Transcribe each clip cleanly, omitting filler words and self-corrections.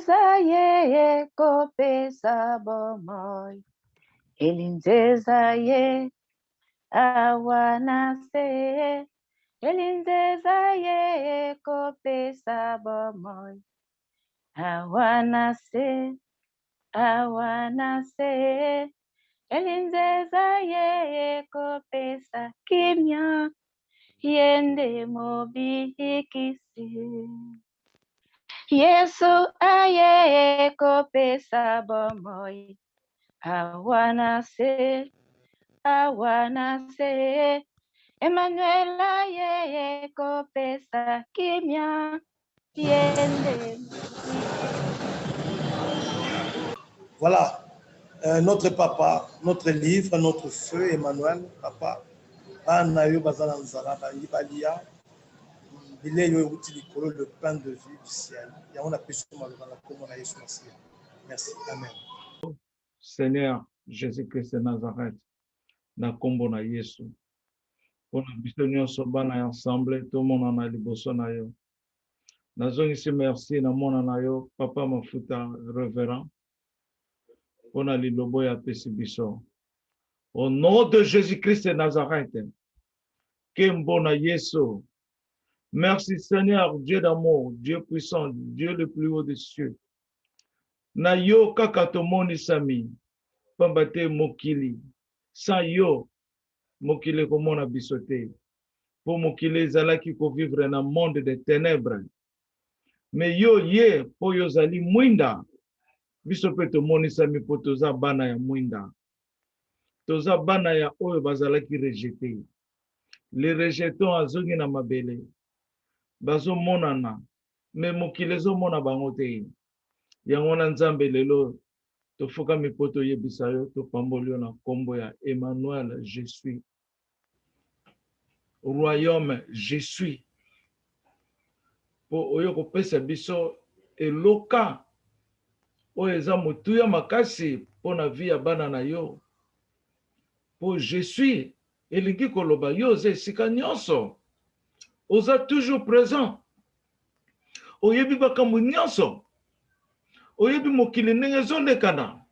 ye kopesa bomoi. Elinzeza ye awanase. Elinzeza ye kopesa bomoi. Awanase. Elinzeza ye kopesa kimya. Yende mobihikisi. Yesu aye kopesa bomoi. Awanase. Emmanuel aye kopesa kimya. Yende. Voilà, notre papa, notre livre, notre feu, Emmanuel, papa. Anayo bazala nzala bangi balia. Bileyo euti likolo le pain de vie du ciel. Ya on a pu se maloba na kombo na Yesu Masiya. Merci. Amen. Seigneur Jésus-Christ de Nazareth, na kombo na Yesu. Pona biso nyonso bana ensemble, tout le monde na liboso na yo. Nazongisi merci na mona na yo, papa mafuta révérend. Pona lilobo ya pesi biso. Au nom de Jésus-Christ de Nazareth, Kembo na Yesu. Merci Seigneur, Dieu d'amour, Dieu puissant, Dieu le plus haut des cieux. Na yo kaka tomoni sami, pambate mokili. Sans yo, mokili komona bisote. Po mokili zalaki ko vivre na monde de ténèbres. Mais yo ye, po yo zali mwinda. Biso pe tomoni sami po toza bana ya mwinda. Toza bana ya oyo bazalaki rejeté. Les rejetons azongi na mabele. Bazo monana. Mais mokili zo mona bango te. Yango na nzambe lelo tofuka mipoto yebisa yo to pambolio na kombo ya Emmanuel je suis. Royaume je suis. Po oyo kopesa biso eloka oyo eza motuya makasi po na vie ya bana na yo. Po je suis elingi koloba yo ze esika nyonso. Oza toujours présent. Oyebi bakambo nyonso. Oyebi mokili ndenge ezolekana.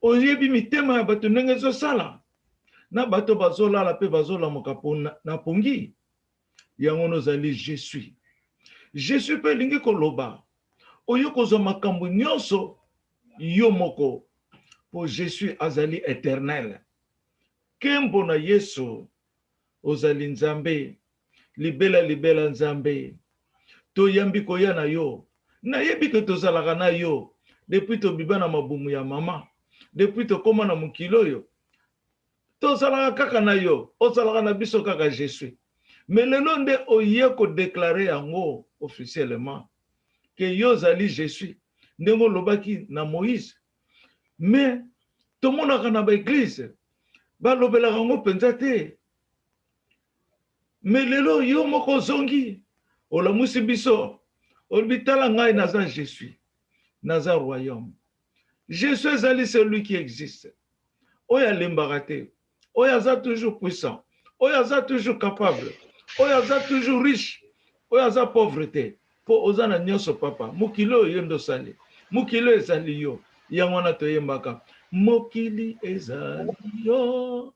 Oyebi mitema ya bato ndenge ezosala. Na bato bazolala pe bazolamuka na pongi. Yango nozali je suis. Je suis pe lingi koloba. Oyo kozwa makambo nyonso yo moko. Po je suis azali éternel. Kembo na Yesu ozali nzambe. Libela nzambe. Toyambi koya na yo. Na yebi ke tozalaka na yo. Depuis tobiba na mabumu ya mama. Depuis tokoma na mokilo yo. Tozalaka kaka na yo. Ozalaka na biso kaka je suis. Mais lelo nde oye ko déclarer yango officiellement. Que yo zali je suis. Ndengo lobaki na Moïse. Mais tomonaka na ba église. Ba lobelaka ngo penza te. Mais lelo yo moko zongi. Olamusi biso. Olbitala ngai naza je suis. Naza royaume. Je suis zali celui qui existe. Oya lembarate. Oya za toujours puissant. Oya za toujours capable. Oya za toujours riche. Oya za pauvreté. Po ozana nyonso papa. Mokilo yendo sali. Mokilo ezali yo. Yango na toyembaka. Mokili ezali yo.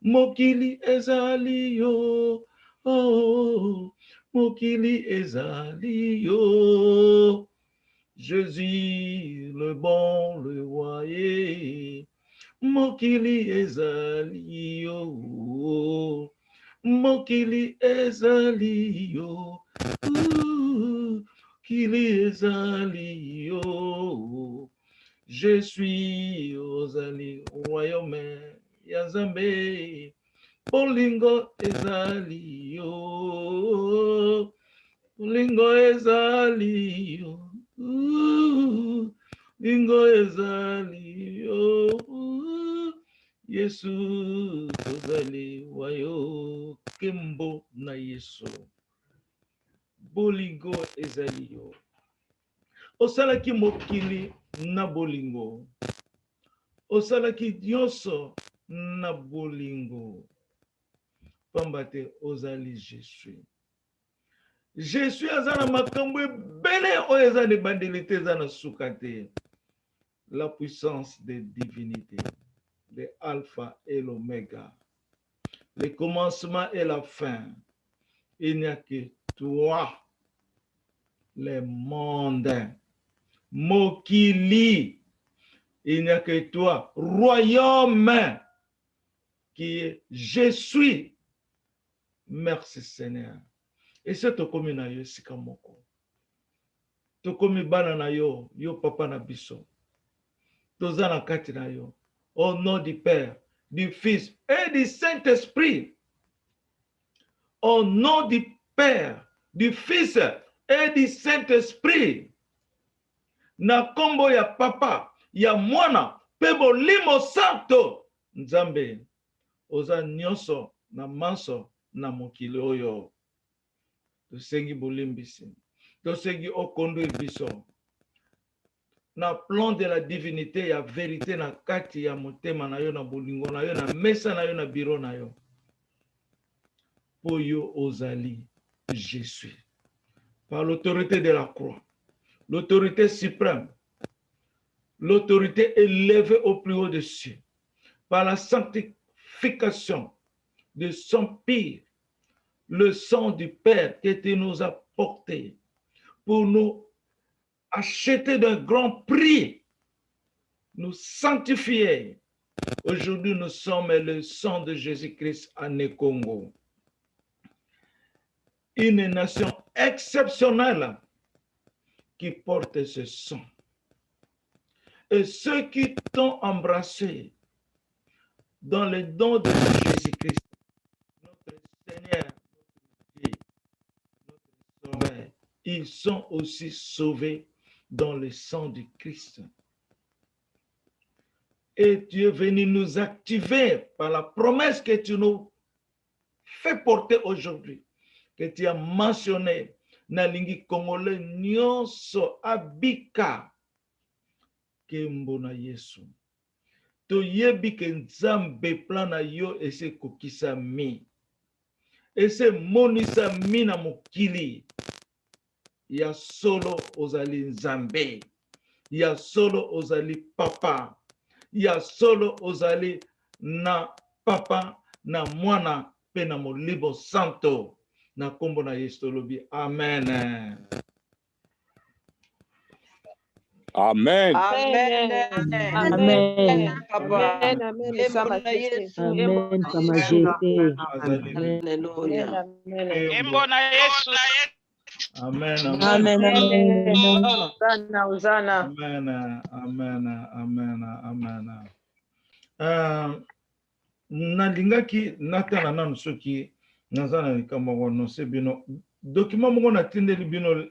Mokili ezali yo. Oh, mokili ezali yo. Jésus, le bon, le royer. Mokili ezali yo. Mokili ezali yo. Mokili ezali yo. Je suis ozali royaume ya Nzambe. Bolingo ezali yo. Bolingo ezali yo. Bolingo ezali yo. Yesu ozali wayo. Kembo na Yesu. Bolingo ezali yo. Osalaki mokili na bolingo. Osalaki nyonso na bolingo. Pambate ozali je suis. Je suis azana makambo bene oyeza de bandilité zana sukate. La puissance des divinités, le alpha et l'oméga, le commencement et la fin. Il n'y a que toi, le monde. Mokili, il n'y a que toi, royaume, qui est je suis. Merci Seigneur. Et c'est to komi na yo sikamoko. To komi bana na yo, yo papa na biso. Toza na kati na yo. Au nom du Père, du Fils et du Saint-Esprit. Au nom du Père, du Fils et du Saint-Esprit. Na kombo ya papa, ya mwana, pebo limo santo. Nzambe, oza nyonso na manso na mokili oyo. Tosengi bolimbisi. Tosengi okonduire biso. Na plan de la divinité ya vérité na kati ya motema na yo na bolingo na yo na mesa na yo na biro na yo. Po yo ozali, je suis. Par l'autorité de la croix, l'autorité suprême, l'autorité élevée au plus haut des cieux, par la sanctification de son Père, le sang du Père que tu nous as porté pour nous acheter d'un grand prix, nous sanctifier. Aujourd'hui, nous sommes le sang de Jésus-Christ à Congo. Une nation exceptionnelle qui porte ce sang. Et ceux qui t'ont embrassé dans le don de Jésus-Christ, notre Seigneur, notre Dieu, notre Sauveur, ils sont aussi sauvés dans le sang du Christ. Et tu es venu nous activer par la promesse que tu nous fais porter aujourd'hui, que tu as mentionné, Nalingi Congolais nyonso abika kembo na Yesu. To yebi ke nzambe plan na yo ese kokisa mi. Ese monisa mi na mokili. Ya solo ozali nzambe. Ya solo ozali papa. Ya solo ozali na papa na mwana pe na molimo santo. Na kombo na Yesu lobi. Amen. Amen. Amen. Amen. Papa. Amen. Amen. Sa majesté. Amen, Sa Majesté. Amen. Alléluia. Embona Yesu. Amen. Amen, amen. Hosanna, Hosanna. Amen. Amen. Amen. Amen. Nalingaki natana nanu soki nazana likambo wono se bino document moko natindeli bino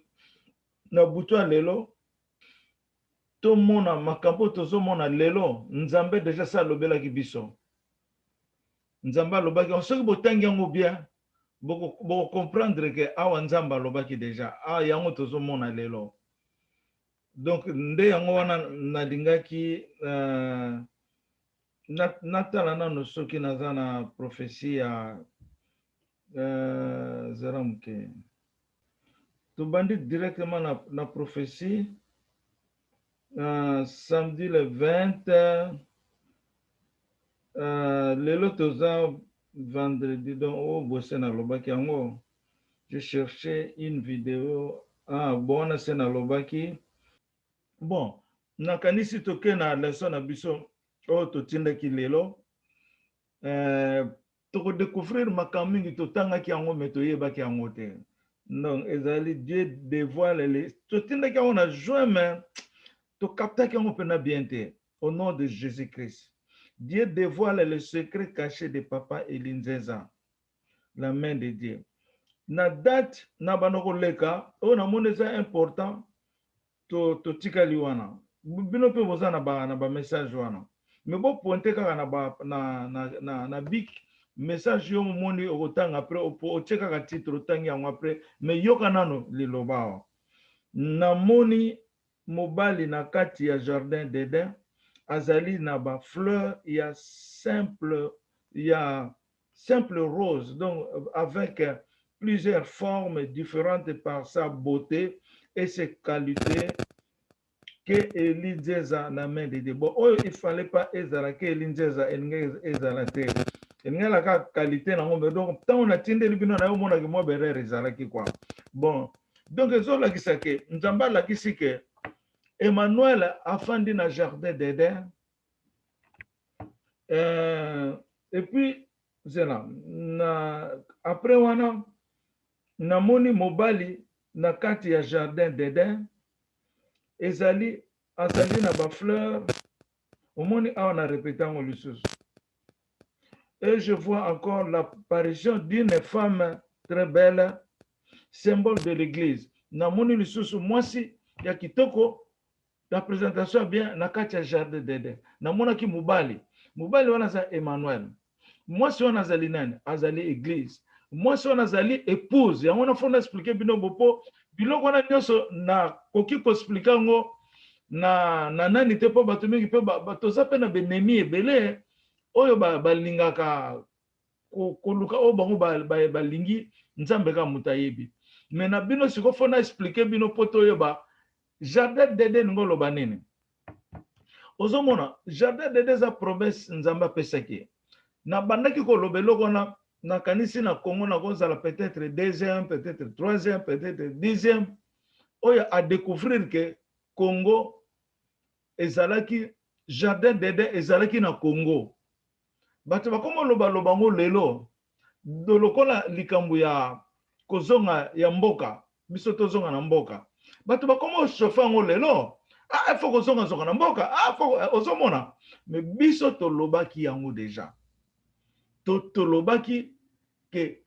na butu ya lelo tomona makambo tozomona lelo nzambe deja sa alobelaki biso. Nzambe alobaki soki botangi yango bien boko comprendre que awa nzambe alobaki deja yango tozomona lelo. Donc nde yango wana nalingaki natala nano soki naza na prophétie ya Zeramuke. Tobandi directement na prophétie samedi le 20 lelo toza vendredi donc bosse na lobaki yango. Je cherchais une vidéo bon c'est na lobaki. Bon nakanisi toke na leçon na biso totindaki lelo toko découvrir makambo mingi totangaki yango me toyebaki yango te. Donc ezali Dieu dévoile les totindaki yango na juin mais tokaptaki yango pena bien te. Au nom de Jésus-Christ, Dieu dévoile le secret caché de Papa Elinzeza, la main de Dieu. Na date na banoko leka na mona c'est important to tikali wana bino pe boza na ba message wana mais bon pointer kaka na big message yo moni okotanga après o cheka ka titre otangi yango après mais yoka nano liloba na moni mobali na kati ya jardin d'Eden azali na ba fleur ya simple rose donc avec plusieurs formes différentes par sa beauté et ses qualités que Elinjeza na main de Dieu. Bon, oh, il fallait pas ezala que Elinjeza ezala te. Elinga la qualité na ngombe. Donc, tant on a tindé le bino na yo mona ki mo bere ezala ki quoi. Bon, donc ezo la kisake, nzamba la kisike Emmanuel afandi na jardin d'Éden. Et puis zela na après wana namoni mobali na kati ya jardin d'Éden ezali azali na ba fleur omoni awa na répété ngo lisusu. Et je vois encore l'apparition d'une femme très belle, symbole de l'église. Namoni lisusu mwasi ya kitoko. La présentation est bien na kati ya jardin d'Éden. Namona ki mobali wana za Emmanuel. Mwasi wana azali nani? Azali église. Mwasi wana azali épouse. Yango na fona expliquer bino bopo biloko wana nyonso na koki ko expliquer ngo na nani te po bato mingi pe bato za pe na benemi ebele oyo balingaka koluka o bango balingi nzambe ka mutayebi. Mais na bino siko fona expliquer bino poto oyo jardin d'Éden ngolo banene. Ozomona jardin d'Éden za promesse nzamba pesaki. Na bandaki ko lobeloko na kanisi na Congo na kozala peut-être deuxième, peut-être troisième, peut-être dixième. Oya a découvrir que Congo ezalaki jardin d'Éden ezalaki na Congo. Bato bakoma loba ngo lelo dolokola likambu ya kozonga ya mboka biso tozonga na mboka. Bato bakoma chauffer ngo lelo faut kozonga zonga na mboka faut ozomona mais biso tolobaki yango déjà tolobaki ke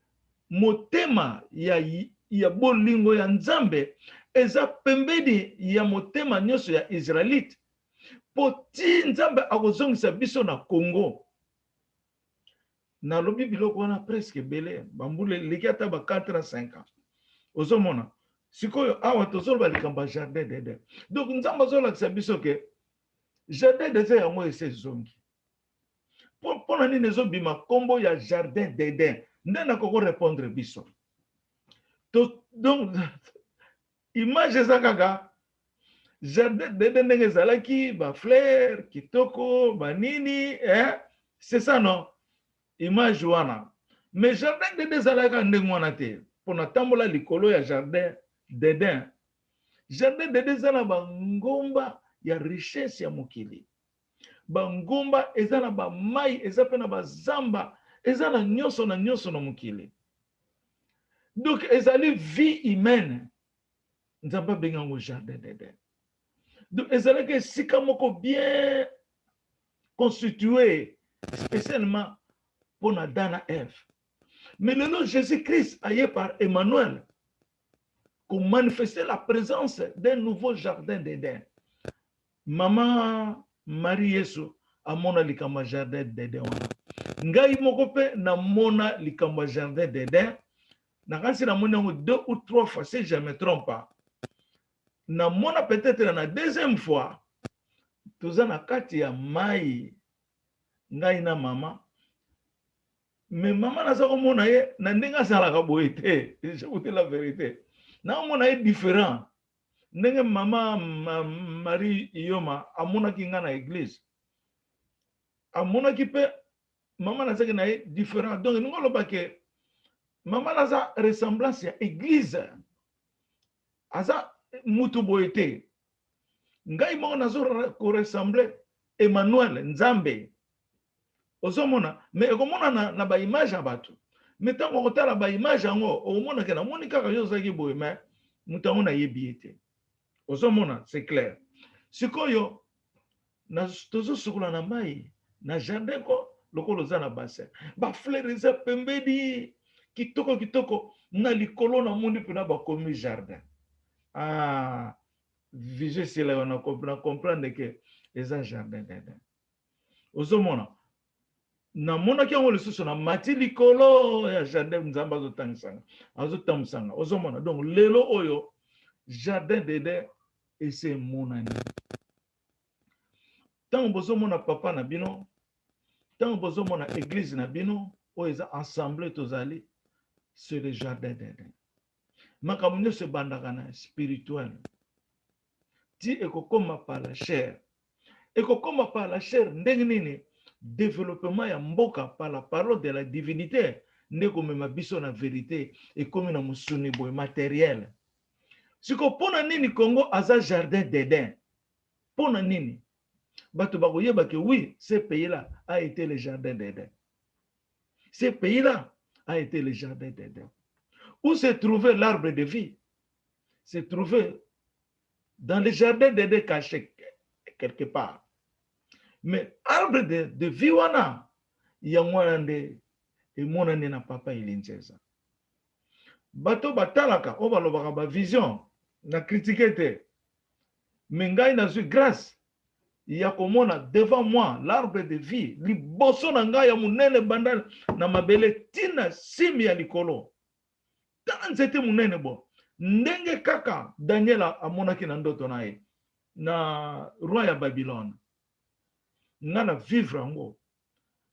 motema ya bolingo ya nzambe eza pembeni ya motema nyonso ya Israelite poti nzambe akozongisa biso na Congo. Na lobi biloko wana presque belé bambule leki ata ba 4 à 5 ans. Ozomona sikoyo awa tozoloba likamba jardin d'Éden. Donc nzambe azolakisa biso ke jardin d'Éden yango esezongi. Pona nini ezobima kombo ya jardin d'Éden nde nakoko répondre biso. Donc image eza kaka jardin d'Éden ndenge ezalaki ba fleur kitoko banini c'est ça non image wana. Mais jardin d'Éden ezalaka ndenge wana te pona tambola likolo ya jardin d'Éden. Jardin d'Éden ezana bangomba ya richesse ya mokili. Bangomba ezana ba mai ezapena ba zamba ezana nyonso na mokili. Donc ezali vie humaine. Nzamba benga ngo jardin d'Éden. Donc ezalaki esika moko bien constitué spécialement pour Adam et Ève. Mais le nom Jésus-Christ aillé par Emmanuel pour manifester la présence d'un nouveau jardin d'Éden. Maman Marie Yesu amona likamba jardin d'Éden wana. Ngai moko pe na mona likamba jardin d'Éden. Na kasi na mona 2 ou 3 fois si je me trompe pas. Na mona peut-être na deuxième fois toza na kati ya mai ngai na mama. Mais maman na sa komona ye na ndenga salaka boye te. Je vous dis la vérité. Na mona ye différent. Ndenge mama Marie Iyoma amona ki nga na église. Amona ki pe mama na saki na ye différent. Donc nous ngolo ba ke mama na sa ressemblance ya église. Aza mutu boye te. Ngai mo na zo ko ressembler Emmanuel Nzambe. Ozomona mais ekomona na ba image ya bato. Mais tant ko tala ba image yango omona ke na moni kaka yo zaki boye mais mutango na yebi ete. Ozomona c'est clair. Sikoyo na tozo sukula na mai na jardin ko lokolo za na bassin. Ba fleur eza pembedi kitoko na likolo na mundi pena ba komi jardin. Visé c'est là on a comprendre que eza jardin d'Éden. Ozomona na mona ki yango lisusu na mati likolo ya jardin nzamba azotamsanga. Ozomona donc lelo oyo jardin d'Éden et c'est monani. Tant bozomona papa na bino, tant bozomona église na bino, o eza ensemble tozali, c'est le jardin d'Éden. Makambo nyonso ebandaka na spirituel. Ti ekokoma par la chair. Ekokoma par la chair ndenge nini développement ya mboka par la parole de la divinité ndeko mema biso na vérité ekomi na musuni boy matériel. Siko pona nini Congo aza jardin d'Éden? Pona nini? Bato bakoyeba que oui, ce pays-là a été le jardin d'Éden. Ce pays-là a été le jardin d'Éden. Où se trouvait l'arbre de vie? Se trouvait dans le jardin d'Éden caché quelque part. Mais arbre de vie wana yangwande et monane na papa ilinjeza. Bato batalaka o balobaka ba vision na critiquer te. Mais ngai na suis grâce ya komona devant moi l'arbre de vie liboso na ngai ya munene banda na mabele tina simi ya likolo. Tana nzete munene bo. Ndenge kaka Daniel amonaki na ndoto na ye na roi ya Babylone. Ngana vivre ango.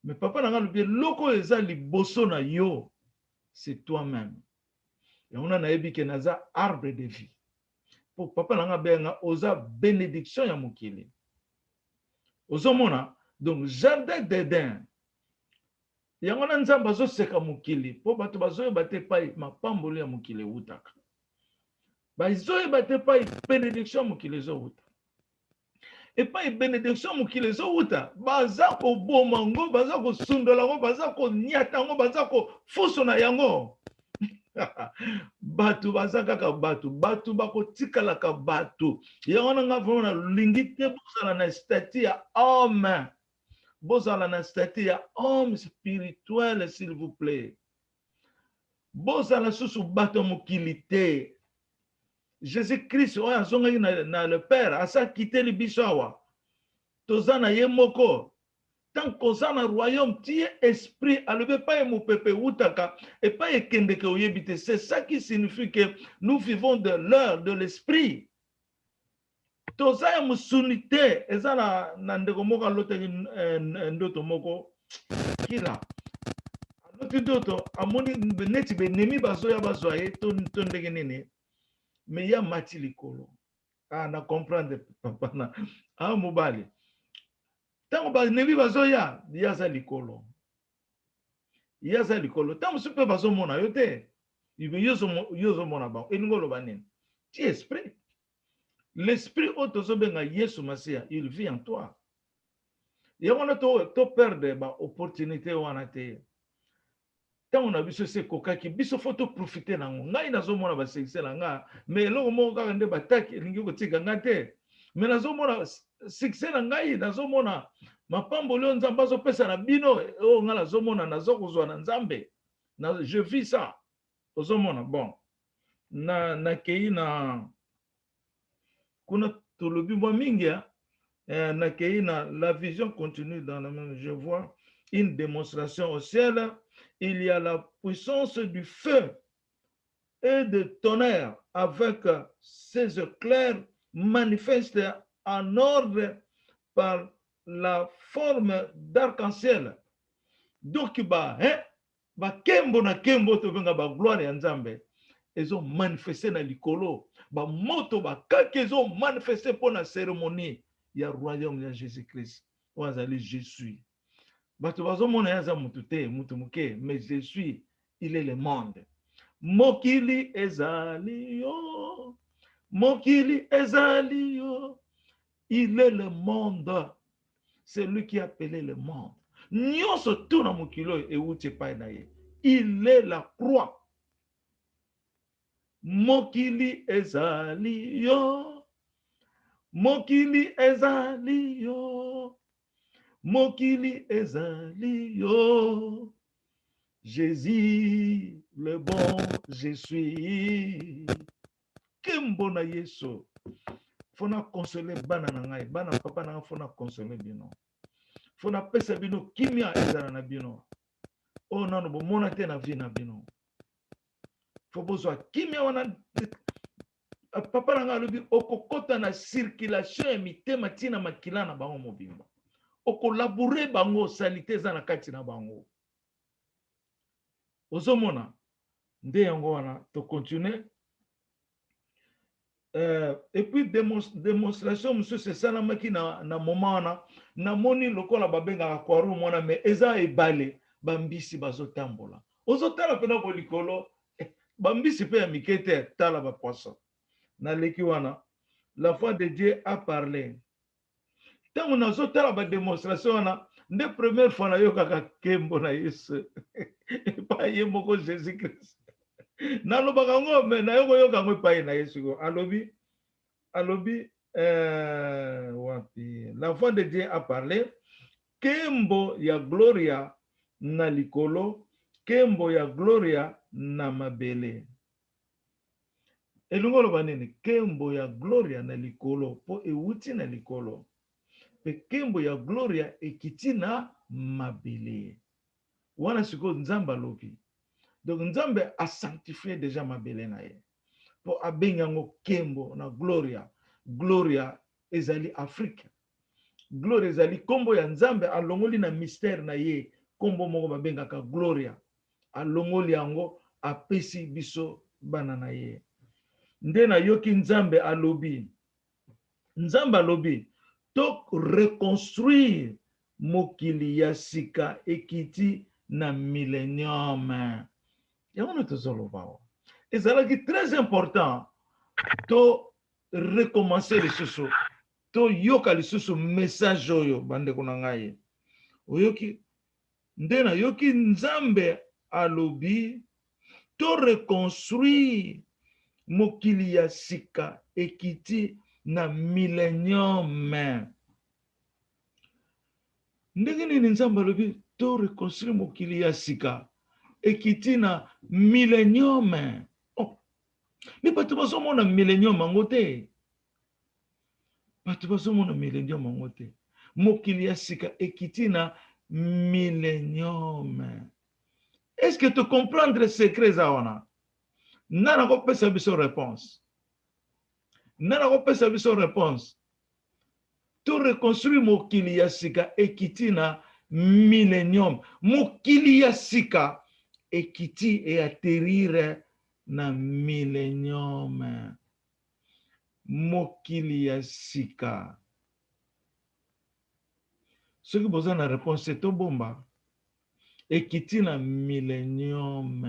Mais papa na ngalo bien loko eza liboso na yo, c'est toi-même. Et on a naebi ke naza arbre de vie. Pour papa na nga oza bénédiction ya mokili. Ozomona donc jardin d'Éden. Yango na nzamba zo seka mokili po bato bazo bate pai mapambolo ya mokili utaka. Bazo bate pai bénédiction mokili zo uta. Et pas une bénédiction mokili zo uta. Baza ko bomango, baza ko sundola ngo, baza ko nyata ngo, baza ko fuso na yango. Batu baza kaka batu, batu bako tikala ka batu. Yango na nga vrona lingite bozala na statut ya homme. Bozala na statut ya homme spirituel s'il vous plaît. Bozala susu bato mokili te. Jésus-Christ oya zonga na le Père asa quitté le bisawa. Tozana yemoko. Tant qu'on a un royaume, tu es esprit, alors pas mon peuple utaka et pas ekende ke oyebite. C'est ça qui signifie que nous vivons de l'heure de l'esprit. Toza musunite ezana nandeko moko lote ndoto moko kila. Lote ndoto amoni neti be nemi bazoya bazoye to ndenge nene. Mais ya mati likolo. Ah na comprendre papa na. Ah mobali. Tango ba nemi bazoya yaza likolo. Yaza likolo. Tango super bazo mona yote. Ibe yozo mona ba. Eningolo banene. Ti esprit. L'esprit otozobenga Yesu Masia, il vit en toi. Yangona to perdre ba opportunité wana te. Tant on a biso se kokaki biso photo profiter nango. Ngai nazomona ba succès na nga, mais loko moko kaka nde bataki lingi ko tika ngate. Mais nazomona succès na ngai nazomona mapambolo nzamba zo pesa na bino o nga nazomona nazokozwa na nzambe. Je vis ça. Ozomona bon. Na kei na kuna tolobi mwa mingia na kei na la vision continue dans la même. Je vois une démonstration au ciel. Il y a la puissance du feu et de tonnerre avec ces éclairs manifestes en ordre par la forme d'arc-en-ciel. Donc ba kembo na kembo to benga ba gloire ya Nzambe ezo manifester na likolo ba moto ba kake ezo manifester pour la cérémonie ya royaume ya Jésus-Christ. Wazali je suis. Bato bazo mona yaza mutu te mutu muke, mais je suis, il est le monde. Mokili ezali yo, mokili ezali yo, il est le monde. C'est lui qui a appelé le monde. Nyonso tout na mokilo e uti pa na ye. Il est la croix. Mokili ezali yo, mokili ezali yo, mokili ezali yo. Jésus, le bon, je suis. Kembo na Yesu. Fona consoler bana na ngai, bana papa na fona consoler bino. Fona pesa bino kimia ezala na bino. Oh non, bo mona te na vie na bino. Fobozo kimia wana papa na ngai lobi okokota na circulation ya mitema tina makila na bango mobimba. Okolaborer bango salité za na kati na bango. Ozomona nde yango wana to continuer. Et puis démonstration monsieur c'est ça namaki na moment wana na moni lokola babenga kwa ru mona mais eza ebale bambisi bazotambola ozotala pena ko likolo bambisi pe ya mikete tala ba poisson na leki wana la foi de Dieu a parlé tango nazotala ba démonstration wana nde première fois na yokaka kembo na Yesu pa ye moko Jésus Christ na lobaka ngo me na yoko yoka ngo pa ye na Yesu go alobi wapi la voix de Dieu a parlé kembo ya gloria na likolo kembo ya gloria na mabele elungo loba nini kembo ya gloria na likolo po ewuti na likolo pe kembo ya gloria ekiti na mabele wana siko nzambe alobi donc nzambe a sanctifié déjà mabele na ye po abengango kembo na gloria ezali Afrique gloria ezali kombo ya nzambe alongoli na mystère na ye kombo moko babengaka gloria alongoli yango apesi biso bana na ye nde na yoki nzambe alobi to reconstruire mokili ya sika ekiti na millénium yango tozoloba ezalaki très important to recommencer lisusu to yoka lisusu message oyo bandeko na ngai oyoki nde na yoki nzambe alobi to reconstruire mokili ya sika ekiti na millénium ndenge nini nzambe alobi to reconstruire mokili ya sika ekiti na millénium mais bato bazomona millénium yango te mokili ya sika ekiti na millénium est-ce que tu comprendre secret za wana nana kopesa biso réponse to reconstruire mokili ya sika ekiti na millénium mokili ya sika ekiti et atterrir na millénium mokili ya sika soki boza na réponse to bomba ekiti na millénium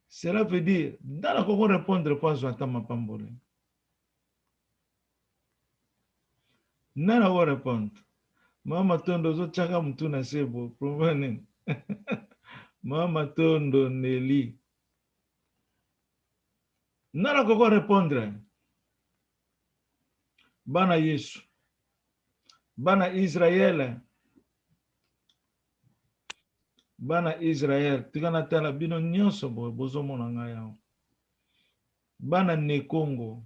cela veut dire dans la koko répondre pas zwata mapambole nana ko répondre mama tondo zo chaka mtu na sebo problème mama tondo Nelly nana koko répondre bana Yesu bana Israël tikana tala bino nyonso bozo mona ngaya bana ne Congo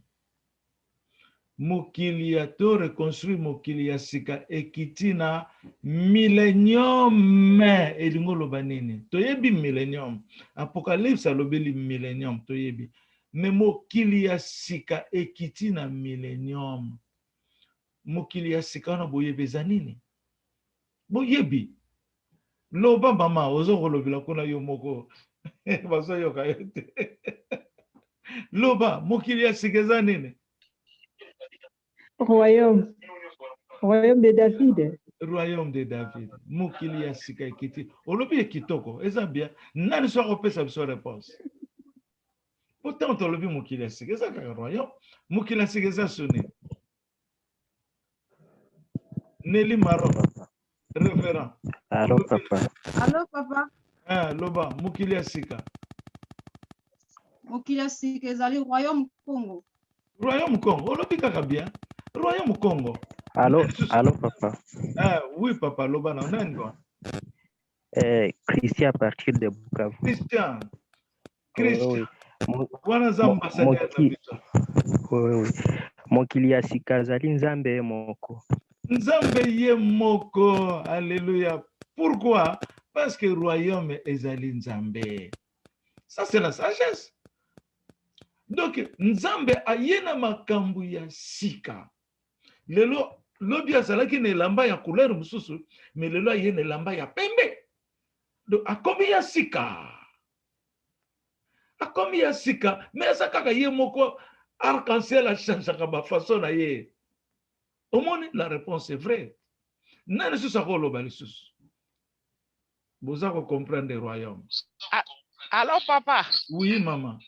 mokili ya to reconstruire mokili ya sika ekiti na millénium elingo loba nini toyebi millénium apocalypse alobeli millénium toyebi mais mokili ya sika ekiti na millénium mokili ya sika na boyebi eza nini boyebi loba mama ozo kolobela kuna yo moko bazo yoka yote loba mokili ya sika eza nini Royaume de David. Royaume de David. Mokili ya sika ekiti. Olobi ekitoko. Eza bien. Nani so kopesa biso réponse. Pourtant tolobi mokili ya sika. Eza kaka royaume. Mokili ya sika eza soni. Nelly Maro. Référent. Allô papa. Allô papa. Loba mokili ya sika. Mokili ya sika ezali Royaume Congo. Royaume Congo. Olobi kaka bien. Royaume Congo. Allô papa. Oui papa, loba na nani quoi? Christian à partir de Bukavu. Christian. Oui. Wana za ambassadeur na biso. Oui. Mokili ya sika zali nzambe moko. Nzambe ye moko. Alléluia. Pourquoi? Parce que royaume ezali nzambe. Ça c'est la sagesse. Donc nzambe ayena makambu ya sika. Lelo lobi azalaki na elamba ya couleur mususu mais lelo ayena elamba ya pembe. Donc akomi ya sika. akomi ya sika mais eza kaka ye moko arc-en-ciel achangeaka bafaçon na ye. Omoni la réponse est vraie. Nani lisusu akoloba lisusu boza comprendre le royaume. Allô papa. Oui maman.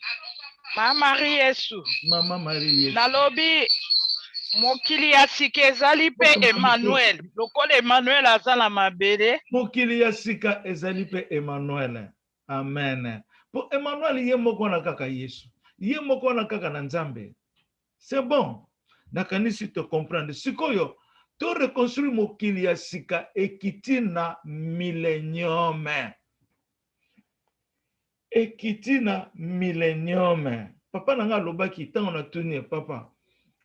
Mama Marie Yesu. Maman Marie Yesu. Nalobi mokili ya sika ezali pe Emmanuel. Lokola Emmanuel aza na mabele. Mokili ya sika ezali pe Emmanuel. Amen. Po Emmanuel ye moko na kaka Yesu. Ye moko na kaka na Nzambe. C'est bon. Nakanisi te comprendre. Sikoyo to reconstruire mokili ya sika ekiti na millennium. Ekiti na millennium. Papa nanga lobaki tango na tuni papa.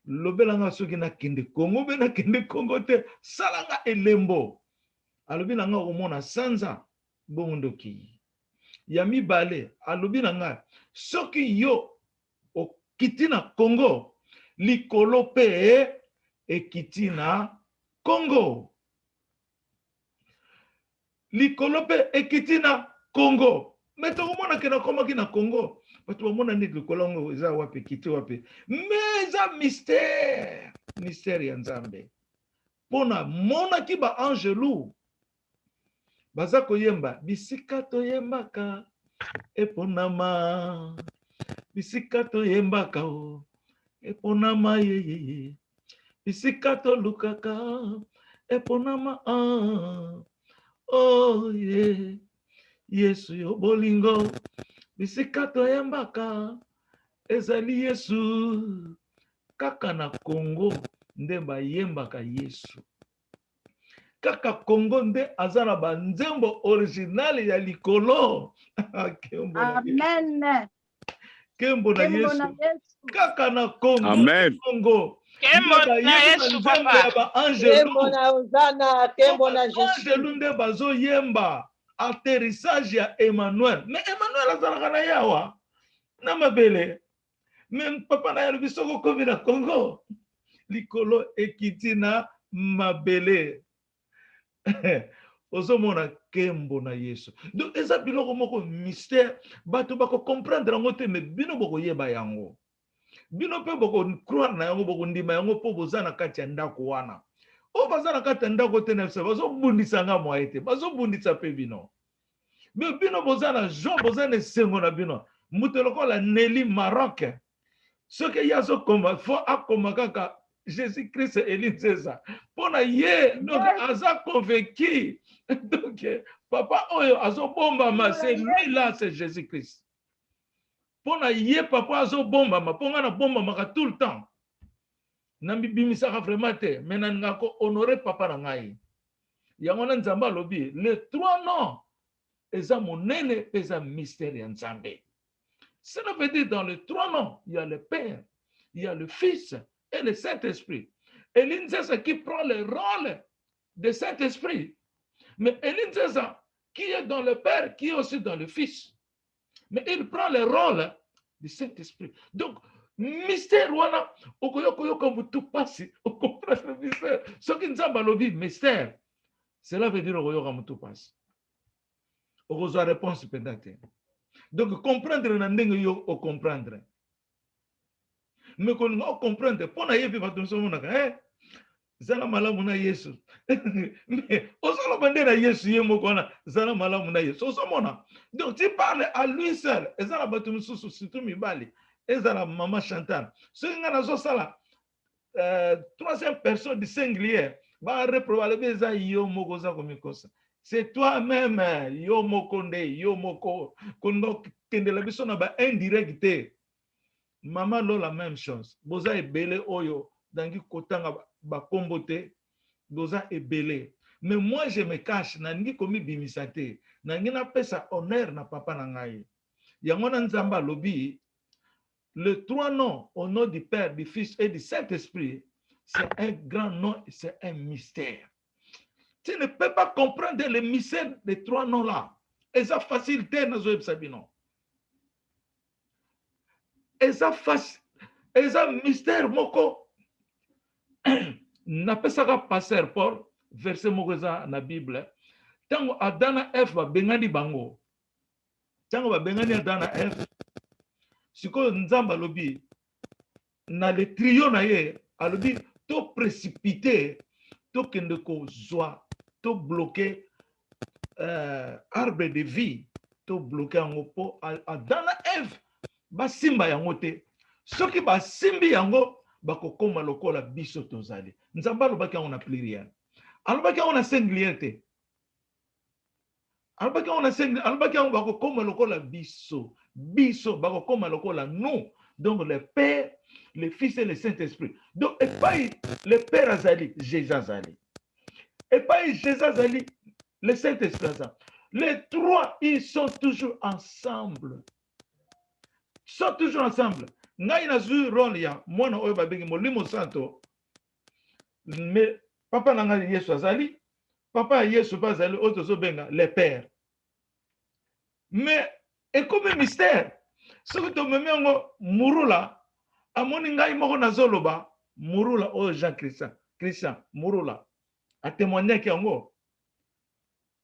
Lobela nga soki na kende Congo be na kende Congo te salanga elembo. Alobi nanga omona sanza bondoki. Ya mibale alobi nanga soki yo okiti na Congo likolo pe ekiti na Congo. Likolo pe ekiti na Congo. Mais tu as dit que na Congo, parce que tu as dit que Congo est wapi kiti wapi. Mais ça mystère, mystère ya Nzambe. Pona mona ki ba angelou. Baza ko yemba bisika to yembaka eponama. Bisika to yembaka o eponama ye. Bisika to lukaka eponama oh yeah. Yesu yo bolingo bisika to yembaka ezali Yesu kaka na Congo nde ba yembaka Yesu kaka Congo nde azana ba nzembo original ya likolo. Amen. Kembo na Yesu kaka na Congo. Amen. Congo Kembo na Yesu papa. Ba angelu Kembo na Uzana, kembo na Jésus. angelu nde bazo yemba atterrissage ya Emmanuel. Mais Emmanuel azalaka na yawa na mabele. Même papa na yalo bisoko komi na Congo. Likolo ekiti na mabele. Ozomona kembo na Yesu. Donc eza biloko moko mystère bato bako comprendre ngo te mais bino boko yeba yango. Bino pe boko croire na yango boko ndima yango po boza na kati ya ndako wana. O baza na kati ya ndako te na bazo bundisa nga mwa ete. Bazo bundisa pe bino. Mais bino boza na Jean boza na sengo na bino. Mutoloko la Nelly Maroc. Ce que yazo koma faut akoma kaka Jésus-Christ Elie César. Pona ye donc aza convaincu. Donc papa oyo azo bomba ma c'est lui là c'est Jésus-Christ. Pona ye papa azo bomba ma ponga na bomba ma tout le temps. Nambi bimisaka vraiment te mais nanga ko honorer papa na ngai. Yango na Nzamba lobi les trois noms eza monene pesa mystère ya Nzambe. Cela veut dire dans les trois noms, il y a le Père, il y a le Fils et le Saint-Esprit. Elie Nzesa qui prend le rôle de Saint-Esprit. Mais Elie Nzesa qui est dans le Père, qui est aussi dans le Fils. Mais il prend le rôle du Saint-Esprit. Donc, mystère, wana, okoyokoyoka mutu pasi, okoprendre le mystère. Ce qui nous a balobi, mystère, cela veut dire okoyoka mutu pasi. Okozo réponse peut-être. Donc, comprendre na ndenge yo o comprendre. Mais qu'on va comprendre, pour na yebi bato somo na zala malamu na Yesu. Mais osala bande na Yesu ye moko na zala malamu na Yesu. Osomona. Donc tu parles à lui seul. Ezala bato mususu surtout mibali. Ezala maman Chantal. Ce nga na zo sala troisième personne du singulier va reprobable beza yo moko za komikosa. C'est toi-même, yo moko nde, yo moko, kondo kende la biso na ba indirecte. Maman lo la même chose. Boza ebele oyo, dangi kotanga ba kombote, boza ebele. Mais moi je me cache, nangi komi bimisate, nangi na pesa honneur na papa na ngai. Yango na Nzamba lobi, le trois noms au nom du Père, du Fils et du Saint-Esprit, c'est un grand nom, c'est un mystère. Tu ne peux pas comprendre le mystère des trois noms-là. Et ça facilité dans le Sabino. Et ça mystère moko. N'a pas ça passer pour verset mokoza na Bible. Tango Adana F ba bengani bango. Tango ba bengani Adana F. sikoyo nzambe alobi na le trio na ye alobi to précipité to kende kozwa to bloquer arbre de vie to bloquer yango po Adam na Eve basimba yango te soki basimbi yango bakokoma lokola biso tozali nzambe alobaki yango na pluriel alobaki yango na singulier te alobaki yango bakokoma lokola biso bakokoma lokola nous donc le Père le Fils et le Saint-Esprit donc epai le Père azali Jésus azali epai Jésus azali le Saint-Esprit azali les trois ils sont toujours ensemble ngai nazwi rôle ya mwana oyo babengi molimo santo mais papa na ngai Yesu azali papa ya Yesu pa azali oyo tozobenga le Père mais ekomi mystère soki tomemi yango murula amoni ngai moko nazoloba murula oyo Jean Christian murula atémoignaki yango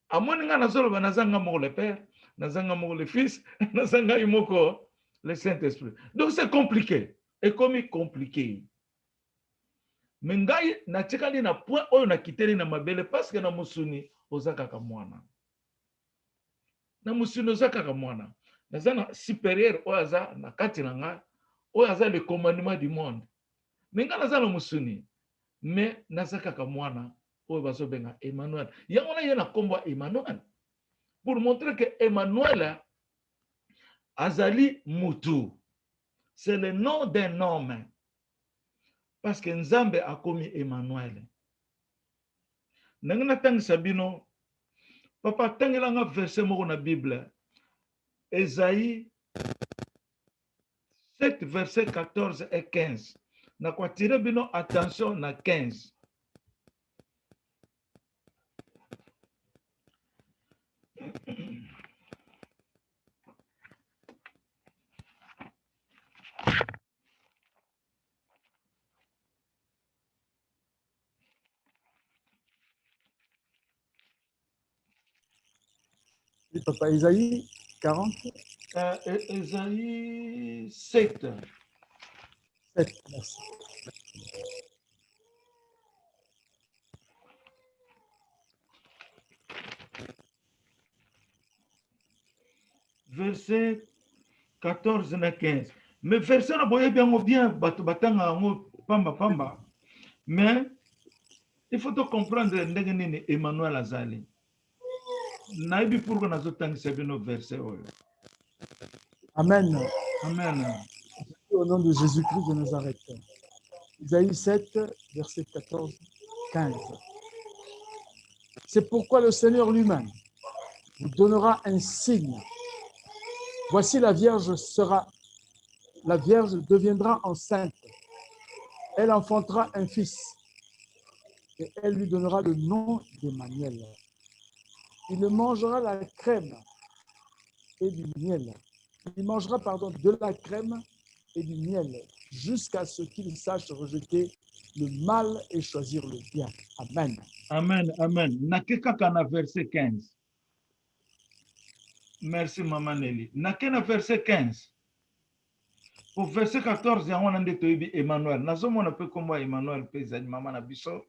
amoni ngai nazoloba nazanga moko le Père nazanga moko le Fils nazanga moko le Saint-Esprit. Donc c'est compliqué. Et comme compliqué. Mais ngai na tikali na point oyo na kiteli na mabele parce que na musuni ozaka ka mwana. Na musuni ozaka ka mwana. Nazana supérieur oyo aza na kati na nga oyo aza le commandement du monde. Mais nga nazana musuni. Mais nazaka ka mwana oyo bazobenga Emmanuel. Yango na yena kombo Emmanuel. Pour montrer que Emmanuel Azali Mutu, c'est le nom d'un homme. Parce que Nzambe a commis Emmanuel. Nangana tang sabino, papa tangilanga verset moko na Bible. Esaïe 7, verset 14 et 15. Na kwa tire bino attention na 15. Oui, papa, Isaïe 40. Esaïe 7. 7, merci. Verset 14 na 15. Mais verset na boye bien batanga pamba. Mais il faut te comprendre ndenge nini Emmanuel azali. Naibi pourquoi nazotangisa bino verset oyo. Amen. Amen. Au nom de Jésus-Christ de Nazareth. Isaïe 7, verset 14, 15. C'est pourquoi le Seigneur lui-même vous donnera un signe. Voici la Vierge deviendra enceinte. Elle enfantera un fils et elle lui donnera le nom d'Emmanuel. Il mangera la crème et du miel. Il mangera, de la crème et du miel jusqu'à ce qu'il sache rejeter le mal et choisir le bien. Amen. Amen, amen. Nakeka na verset 15. Merci, Maman Nelly. Nakena verset 15. Pour verset 14, il y a un de Emmanuel. Nazomona peu comme moi, Emmanuel, paysan, Maman Nabiso,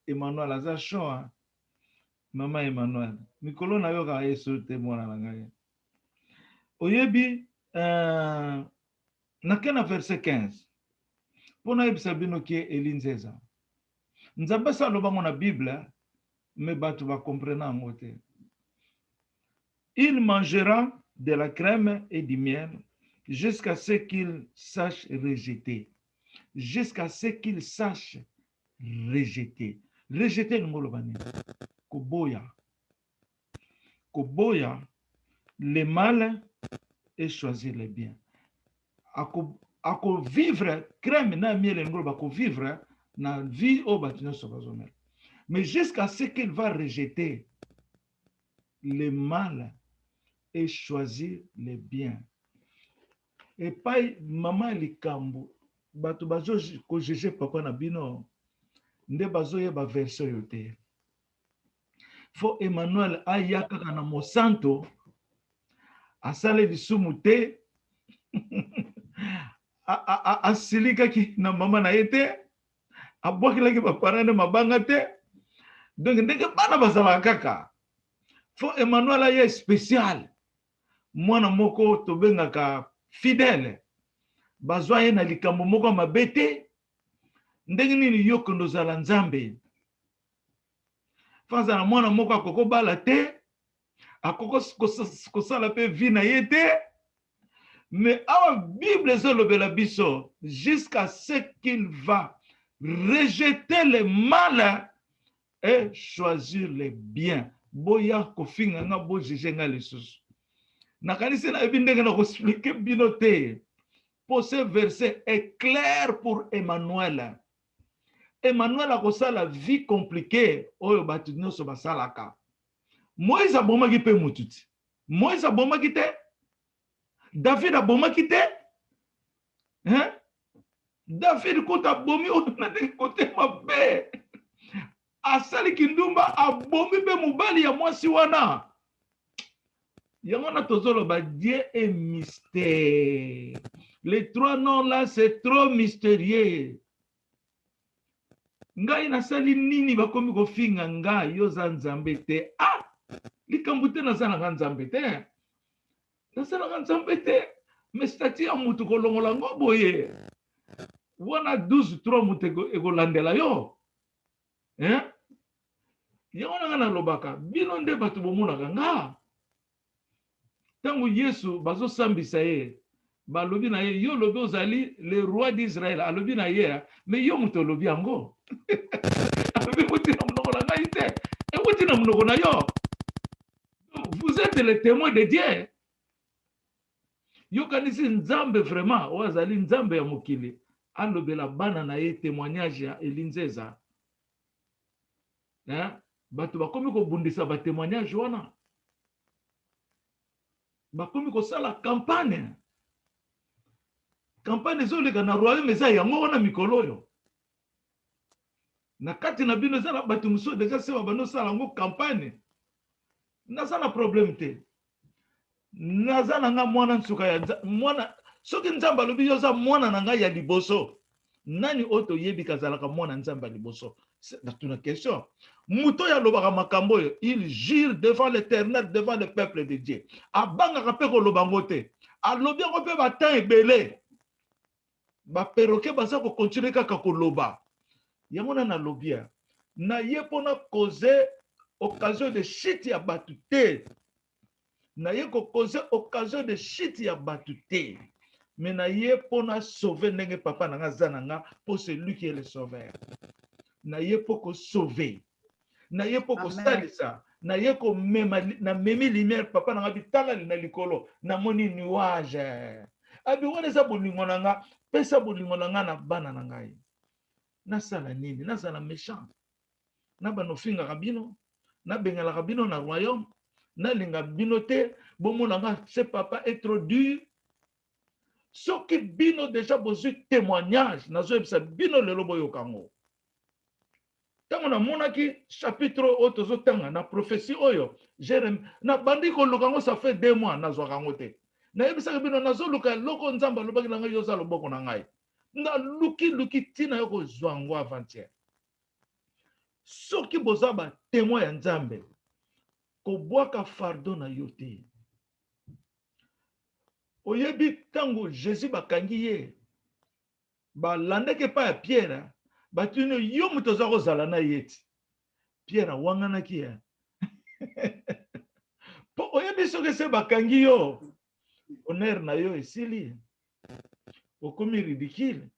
Emmanuel, Azacho, Maman Emmanuel. Mikolo na yoga yesu témoin na ngai. Oyebi, nakena verset 15. Pona yebisa bino ki elinzeza. Nzambe sa lobango na Bible, mais batu va comprendre en côté. Il mangera de la crème et du miel jusqu'à ce qu'il sache rejeter. Jusqu'à ce qu'il sache rejeter. Rejeter le mot Koboya. Koboya, le mal et choisir le bien. Ako vivre, crème na miel et ngolo vivre na vie au bâtiment sauvagement. Mais jusqu'à ce qu'il va rejeter le mal et choisir le bien. Et pas maman likambo bato bazo ko jeje papa na bino nde bazo ye ba version yote. Fo Emmanuel ayaka na mosanto asale lisumu te asilikaki na mama na ye te, abwakilaki baparane mabanga te. Donc ndenge bana bazalaka kaka. Fo Emmanuel aye spécial. Mwana moko tobengaka fidèle. Bazwa ye na likambo moko mabe te. Ndenge nini yo kondo zala nzambe. Fanza na mwana moko akoko bala te. Akoko kosala pe vi na ye te. Mais awa Bible ezolobela biso jusqu'à ce qu'il va rejeter le mal et choisir le bien. Boya kofinga nga bo juger nga lisusu. Nakanisi na ebi ndenge na ko expliquer bino te. Pour ce verset est clair pour Emmanuel. Emmanuel a kosa la vie compliquée oyo batu nyonso basalaka. Moïse abomaki pe mututi. Moïse abomaki te. David abomaki te. Hein? David kota bomi oyo na de kote mabe. Asali kindumba abomi be mubali ya mwasi wana. Yamona tozolo ba Dieu est mystère. Les trois noms là c'est trop mystérieux. Ngai nasali nini bakomi kofinga ngai yo za nzambe te. Ah! Likambo te nazala nga nzambe te. Nazala nga nzambe te. Mais stati ya mutu kolongola ngo boye. Wana 12-3 mutu ekolandela yo. Hein? Yamona nga nalobaka. Bino nde batu bomonaka nga. Tango Yesu bazo sambisa ye. Balobi na ye, yo lobi ozali le roi d'Israël. Alobi na ye, mais yo mutu lobi yango. Alobi mutu na mnoko na ngai te. E mutu na mnoko na yo. Vous êtes les témoins de Dieu. Yo kanisi nzambe vraiment. Oazali nzambe ya mokili. Alobela bana na ye témoignage ya Elinzeza. Batu bakomi ko bundisa ba témoignage wana. Bakomi ko sala campagne. Campagne zoleka na royaume eza yango wana mikolo yo. Na kati na bino zala batu muso deja sewa bano sala ngo campagne. Nazana problème te. Nazana nga mwana nsuka ya mwana soki nzamba lobi yo za mwana na nga ya liboso. Nani oto yebi kazalaka mwana nzamba liboso? C'est une question. Muto ya lobaka makambo yo, il jure devant l'Éternel, devant le peuple de Dieu. Abanga kape ko lobango te. Alobi ngo pe batan ebele. Ba perroquet baza ko continuer kaka ko loba. Yango na lobia. Na ye pona causer occasion de chute ya batu te. Na ye ko causer occasion de chute ya batu te. Mais na ye pona sauver ndenge papa na nga zananga pour celui qui est le sauveur. Na ye poko sauver. Na ye poko salisa. Na ye ko mema na memi lumière papa na nga bitala na likolo na moni nuage. Abi wana za bolingo na nga pesa bolingo na nga na bana na ngai. Na sala nini? Na sala méchant. Na bano finga kabino. Na bengala kabino na royaume. Na linga bino te. Bomo na nga ce papa est trop dur. Soki bino déjà besoin témoignage. Na zo ebisa bino lelo boyo kango. Tango na monaki chapitre otozo tanga na prophétie oyo. Jérémie na bandi ko lukango ça fait 2 mois na zo kango te. Na ebisa bino na zo luka loko nzamba lobaki na ngai yo za loboko na ngai. Na luki tina yo ko zwango avant-hier. Soki bozaba témoin ya nzambe ko boaka fardeau na yo te. Oyebi tango Jésus bakangi ye. Ba landeke pa ya Pierre. Batino yo mutoza ko zala na yeti. Pierre wangana kia. Po oyebi soki se bakangi yo. Honneur na yo esili. Okomi ridicule.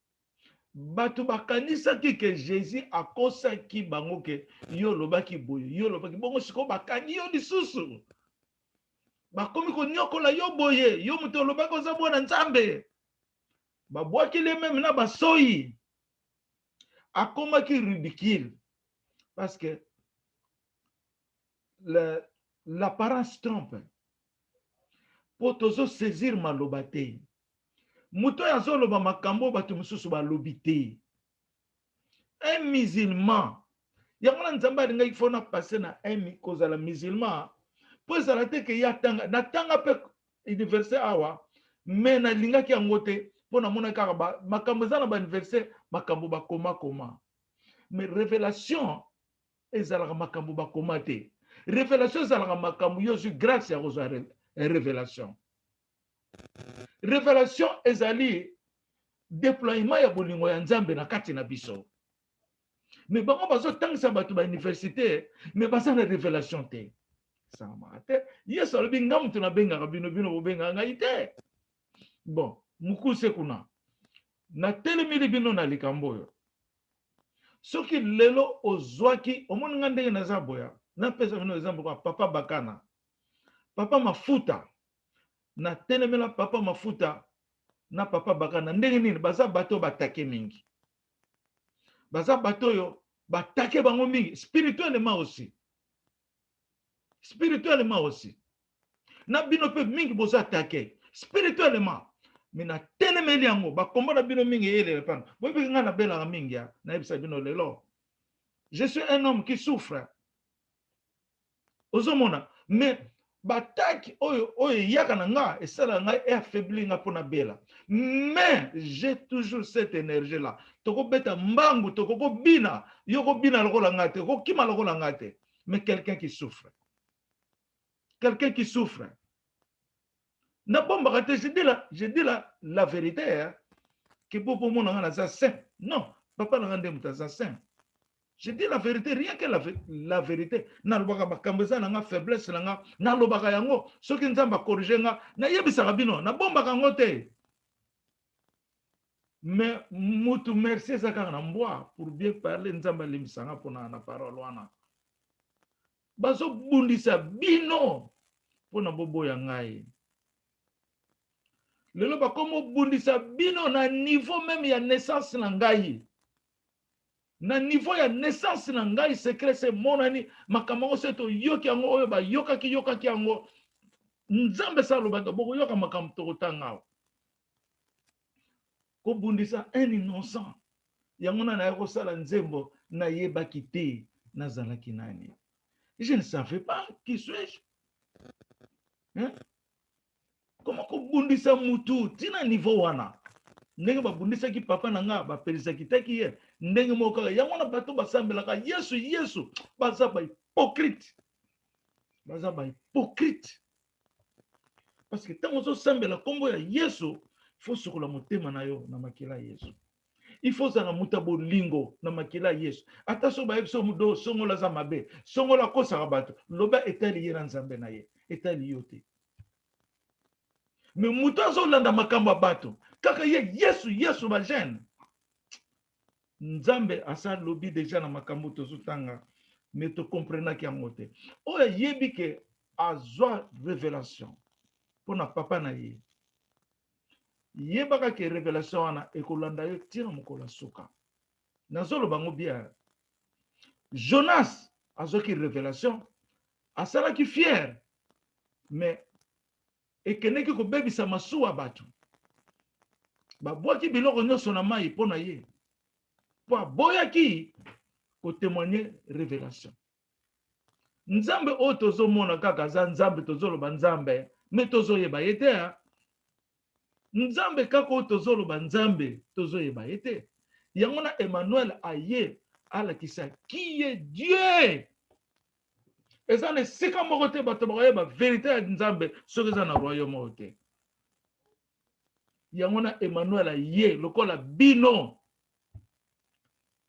Batu bakanisa ki ke Jésus akosa ki bango ke yo lobaki boyo. Yo lobaki bongo siko bakangi yo lisusu. Bakomi ko nyokola yo boye. Yo muto lobaki oza bwana nzambe. Babwaki le même na basoyi. Akomaki ridicule. Parce que l'apparence trompe. Pour tozo saisir malobate. Muto ya zoloba makambo batu mususu ba lobite. Un musulman. Yangona nzamba linga ifona passer na un kozala musulman. Po zala te ke ya tanga na tanga pe université awa mais na lingaki yango te mpo namona kaka makambo eza na bauniversité makambo bakoma mais révélation ezalaka makambo bakoma te. Révélation ezalaka makambo yo zwi grâce ya kozwa révélation. Révélation ezali déploiement ya bolingo ya Nzambe na kati na biso. Mais bango bazotangisa bato ba université mais baza na révélation te. Sama te. Yesu alobi nga mutu na bengaka bino bobengaka ngai te. Bon, mukuse kuna. Na telemili bino na likambo oyo. Soki lelo ozwaki omoni nga ndenge naza boya. Na pesa bino exemple kwa papa Bakana. Papa Mafuta. Na telemela papa Mafuta na papa Bakana ndenge nini baza bato batake mingi. Baza bato yo batake bango mingi spirituellement aussi. Spirituellement aussi. Na bino pe mingi boza atake spirituellement. Mais na telemeli yango bakomba na bino mingi ele pana. Bobi nga na bela mingi ya na ebisa bino lelo. Je suis un homme qui souffre. Ozomona mais bataki oyo yaka na nga esala nga affaibli nga pona bela. Mais j'ai toujours cette énergie là. Toko beta mbangu toko bina yoko bina lokola ngate ko kima lokola ngate. Mais quelqu'un qui souffre. Quelqu'un qui souffre. Na bomba je dis la vérité hein, que pour mon na za saint. Non, papa na ngande mutaza saint. Je dis la vérité, rien que la vérité. Na lobaka bakamboza na nga faiblesse na nga, na lobaka yango, soki nzamba corriger nga, na yebisa bino, na bomba kango te. Mais mutu merci zaka na mbwa pour bien parler nzamba limisanga pona na parole wana. Bazo bundisa bino pona bobo ya ngai. Lelo bakomo bundisa bino na niveau même ya naissance na ngai. Na niveau ya naissance na ngai secret c'est monani makambo seto yoki yango oyo ba yokaki yango Nzambe sa lobaka boko yoka makambo tokotanga. Ko bundisa un innocent. Yango na yako sala nzembo na yebaki te nazalaki nani. Je ne savais pas qui suis-je. Hein? Comment ko bundisa mutu tina niveau wana? Ndenge babundisa ki papa na nga bapelisa kitaki ye ndenge moko yango na bato basambelaka Yesu baza ba hypocrite parce que tango zo sambela kombo ya Yesu faut sokola motema na yo na makila Yesu il faut za na muta bolingo na makila Yesu ata so ba ebiso mudo songola za mabe songola kosa bato loba etali ye na Nzambe na ye etali yote mais muta zo landa makamba bato kaka ye Yesu ba jeune Nzambe asa lobi déjà na makambo tozotanga mais to comprendre ki amote o yebi ke azwa révélation pona papa na ye yebaka ke révélation wana ekolanda yo tina mokola suka nazolo bango bien Jonas azoki révélation asala ki fier mais ekeneki ko bebisa masuwa bato babwaki biloko nyonso na mai pona ye po boyaki ko témoigner révélation Nzambe o tozomona kaka za Nzambe tozoloba Nzambe mais tozoyeba yete Nzambe kaka o tozoloba Nzambe tozoyeba yete yango na Emmanuel aye alakisa qui est Dieu eza ne sika moko te bato bakoyeba vérité ya Nzambe soki eza na royaume te yango na Emmanuel aye lokola bino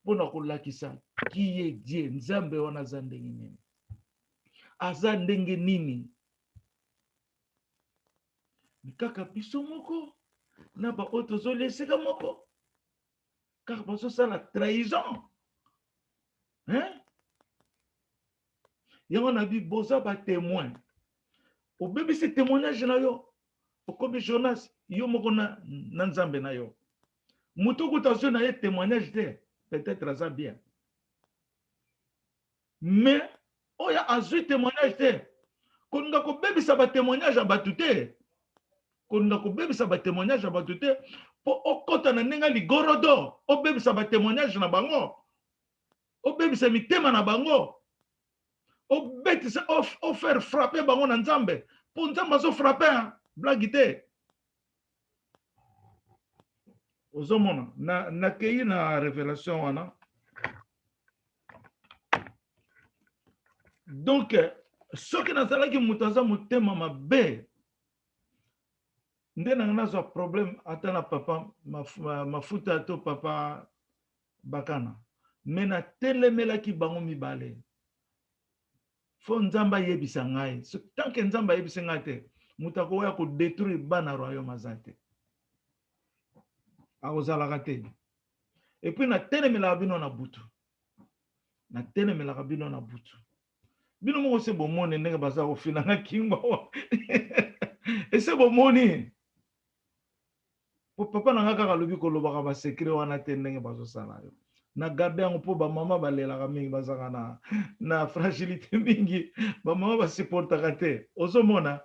pona kolakisa qui est Dieu Nzambe wana za ndenge nini aza ndenge nini kaka biso moko na ba otozoli esika moko kaka bazosala trahison hein yango na bi boza ba témoin obebisi témoignage na yo okomi Jonas yo moko na Nzambe na yo mutu kutazio na ye témoignage te peut-être aza bien mais oya azui témoignage te koninga kobebisa ba témoignage ya bato te koninga kobebisa ba témoignage ya bato te po okota na ndenge ligorodo obebisa ba témoignage na bango obebisa mitema na bango faire frapper bango na Nzambe po Nzambe azo frapper blague te ozomona na kei na révélation wana. Donc soki nazalaki moto aza motema mabe nde nanga nazwa problème ata na papa mafuta to papa bakana, me natelemelaki bango mibale fo nzambe ayebisa ngai. Tant que nzambe ayebisa ngai te moto akoya kodétruire bana royaume aza te, akozalaka te. Et puis natelemelaka bino na butu, natelemelaka bino na butu. Bino moko se bomoni ndenge baza kofina na kingo ese bomoni papa na nga kaka lobi kolobaka basekre wana te ndenge bazosala yo. Na garde yango mpo bamama balelaka mingi, bazaka na fragilité mingi, bamama basupportaka te, ozomona.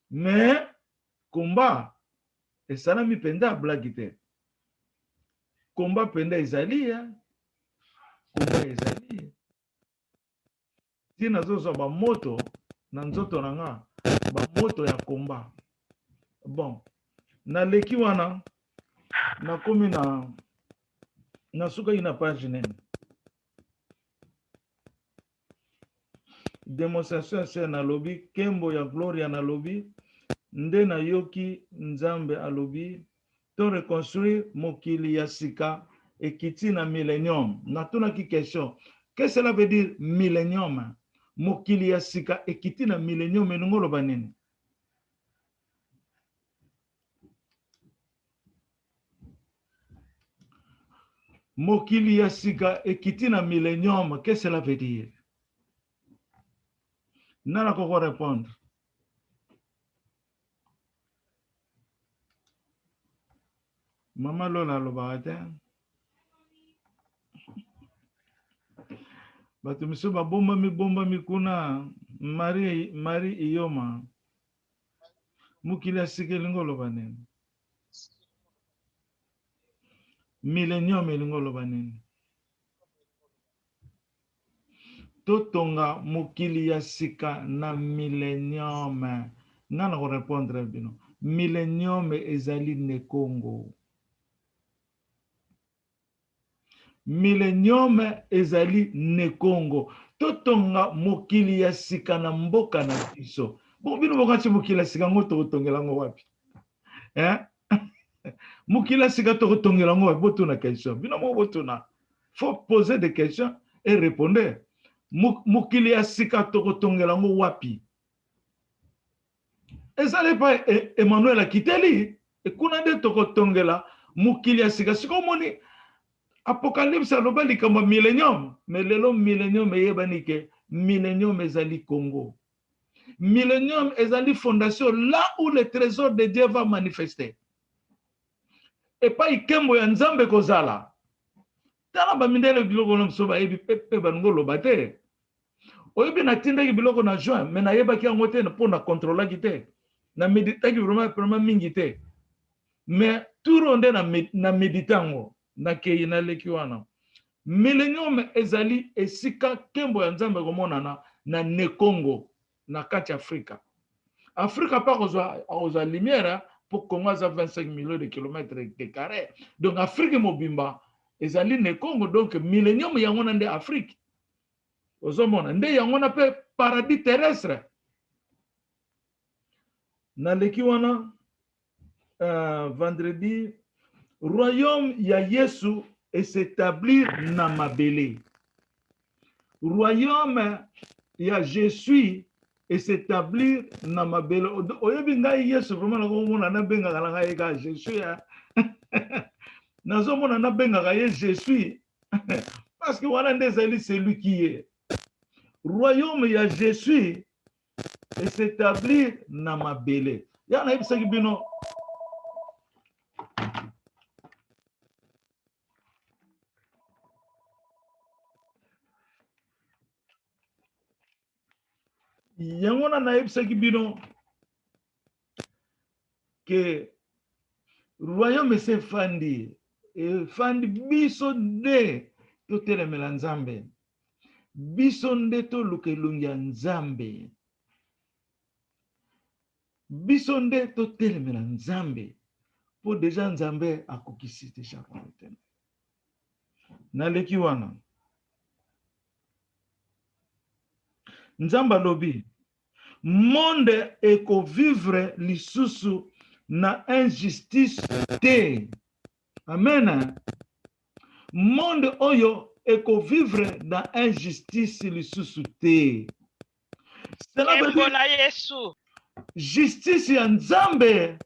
Mais komba esalami mpenza blagi te, komba mpenza ezali ya komba ezali. Ti nazozwa bamoto na nzoto na nga, bamoto ya komba. Bon, naleki wana nakomi na sukaki na page nene. Démonstration se nalobi kembo ya gloria nalobi nde na yoki nzambe alobi to reconstruire mokili ya sika ekiti na millénium. Natunaki question, qu'est-ce que cela veut dire millénium? Mokili ya sika ekiti na millénium elingo loba nini? Mokili ya sika ekiti na millénium, qu'est-ce que cela veut dire? Nana koko répondre. Mama Lola lobaka te. Bato miso bombami kuna Marie Iyoma. Mokili ya sika elingo loba nini? Millénium elingo loba nini? Totonga mokili ya sika na millénium. Nana ko répondre bino. Millénium ezali ne Congo. Millénium ezali ne Congo. Totonga mokili ya sika na mboka na biso. Bon bino bokati mokili ya sika ngo tokotongela ngo wapi? Mokili ya sika tokotongela ngo wapi? Botuna question. Bino mo botuna. Faut poser des questions et répondre. Mokili ya sika tokotongela ngo wapi? Ezale pa Emmanuel akiteli ekuna nde tokotongela mokili ya sika. Siko moni Apocalypse aloba likambo millénium, mais lelo millénium eyebani ke millénium ezali Congo. Millénium ezali fondation là où le trésor de Dieu va manifester. Et pas ikembo ya nzambe kozala. Tala ba mindele biloko na msoba ebi pepe bango lobate. Oyebi na tindaki biloko na juin, mais na yebaki yango te pour na contrôler kite. Na méditaki vraiment mingi te. Mais tout ronde na méditango. Na kei na leki wana. Millénium ezali esika kembo ya nzambe komonana na ne Congo na kati Afrika. Afrika pa kozwa lumière pour Congo à 25 millions de kilomètres de carrés. Donc Afrique mobimba ezali ne Congo, donc millénium yango na nde Afrique. Ozomona nde yango na pe paradis terrestre. Na leki wana vendredi royaume ya Yesu et s'établir na mabele. Royaume ya Jésus et s'établir na mabele. Oyebi ngai Yesu vraiment na komona na benga na ngai ka Jésus ya. Nazomona na benga ka Jésus parce que wana ndezali celui qui est. Royaume ya Jésus et s'établir na mabele. Ya na ebisaki bino yangona na yebisaki bino que royaume se fandi fandi biso nde totelemela nzambe, biso nde toluka elongi ya nzambe, biso nde totelemela nzambe po deja nzambe akokisi deja komitene naleki wana nzambe alobi monde ekovivre lisusu na injustice te. Amen. Monde oyo ekovivre na injustice lisusu te. Cela veut dire na Yesu. Justice ya nzambe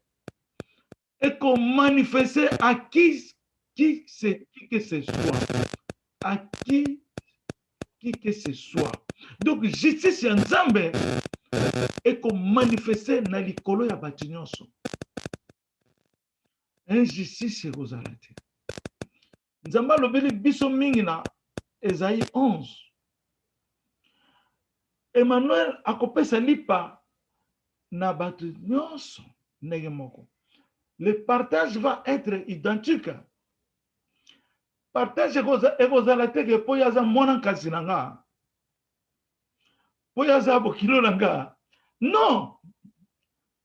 ekomanifeste à qui que ce soit. À qui que ce soit. Donc justice ya nzambe ekomanifeste na likolo ya bato nyonso. Injustice ekozala te. Nzambe alobeli biso mingi na Esaïe 11. Emmanuel akopesa lipa na bato nyonso ndenge moko. Le partage va être identique. Partage ekozala te ke po yaza mwana nkasi na nga. Po yaza bokilo na nga. Non.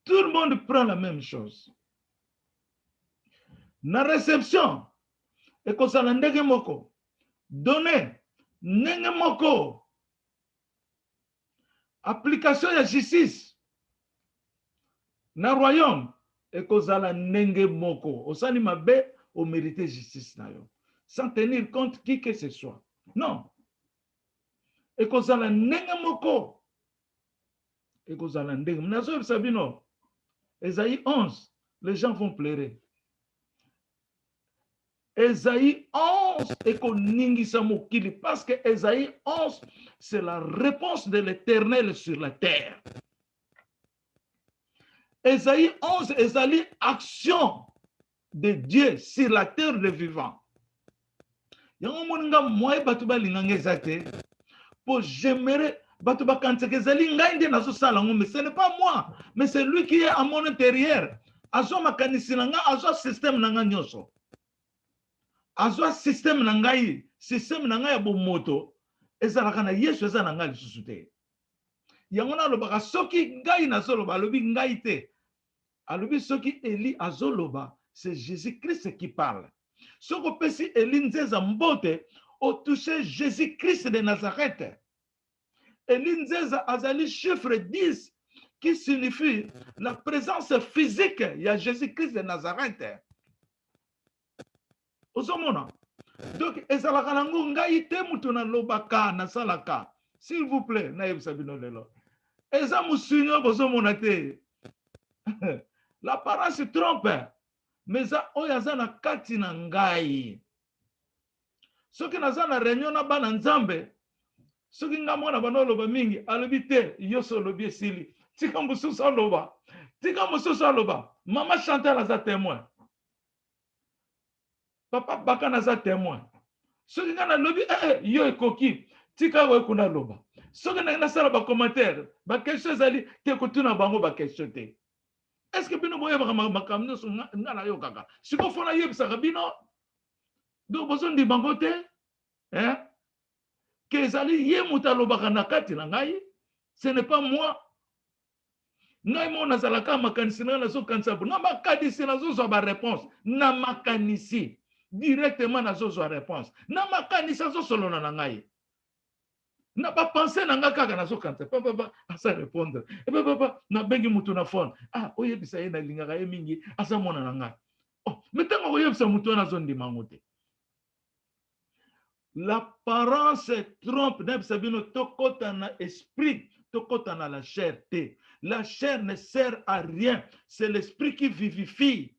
Tout le monde prend la même chose. Na réception ekozala ndenge moko. Donner ndenge moko. Application ya justice na royaume ekozala ndenge moko. Osali mabe o mériter justice na yo sans tenir compte qui que ce soit. Non. Ekozala ndenge moko. Ekozala ndenge. Nazo sabino. Esaïe 11, les gens vont pleurer. Esaïe 11 ekoningisa mokili parce que Esaïe 11 c'est la réponse de l'Éternel sur la terre. Esaïe 11 ezali action de Dieu sur la terre des vivants. Yango moninga moye batu balinganga ezate pour j'aimerais batu bakanseke ezali ngai nde nazo sala ngo, mais ce n'est pas moi, mais c'est lui qui est à mon intérieur. Azo makanisi nanga, azo système nanga nyonso. Azo système nangai, système nanga ya bomoto ezalaka na Yesu eza nanga lisusu te. Yango na lobaka soki ngai nazoloba alobi ngai te. Alobi soki Eli azoloba, c'est Jésus-Christ qui parle. Soko pesi Eli nzeza mbote o touché Jésus-Christ de Nazareth. Eli nzeza azali chiffre 10 qui signifie la présence physique ya Jésus-Christ de Nazareth. Osomona. Donc ezalaka nango ngai te mutu na lobaka na salaka. S'il vous plaît, na yebisa bino lelo. Eza musinyo bozomona te. L'apparence se trompe. Mais ça oyaza na kati na ngai. Soki naza na réunion na bana nzambe, soki nga mwana bana loba mingi, alobi te yoso lobi esili. Tika mususu aloba. Tika mususu aloba. Mama Chantal aza témoin. Papa Bakana aza témoin. Soki nga na lobi yo ekoki, tika we kuna loba. Soki na sala ba commentaire, ba question ezali te kotuna bango ba question te. Est-ce que bino boye makamno so ngala yo kaka? Siko fona yebisa bino. Donc besoin di bango te, hein? Que ezali ye mutalobaka na kati na ngai, ce n'est pas moi. Ngai mo nazalaka makanisi na zo kanisa na makanisi na zo ba réponse, na makanisi directement na zo réponse. Na makanisi zo solona na ngai. Na pas penser na nga kaka na zo kanisa. Papa asa répondre. Papa na bengi mutu na phone. Ah oyebisa ye na lingaka ye mingi asa mona na ngai. Oh, metango oyebisa mutu na zo ndima te. L'apparence trompe, n'absabino tokota na esprit, tokota na la chair te. La chair ne sert à rien, c'est l'esprit qui vivifie.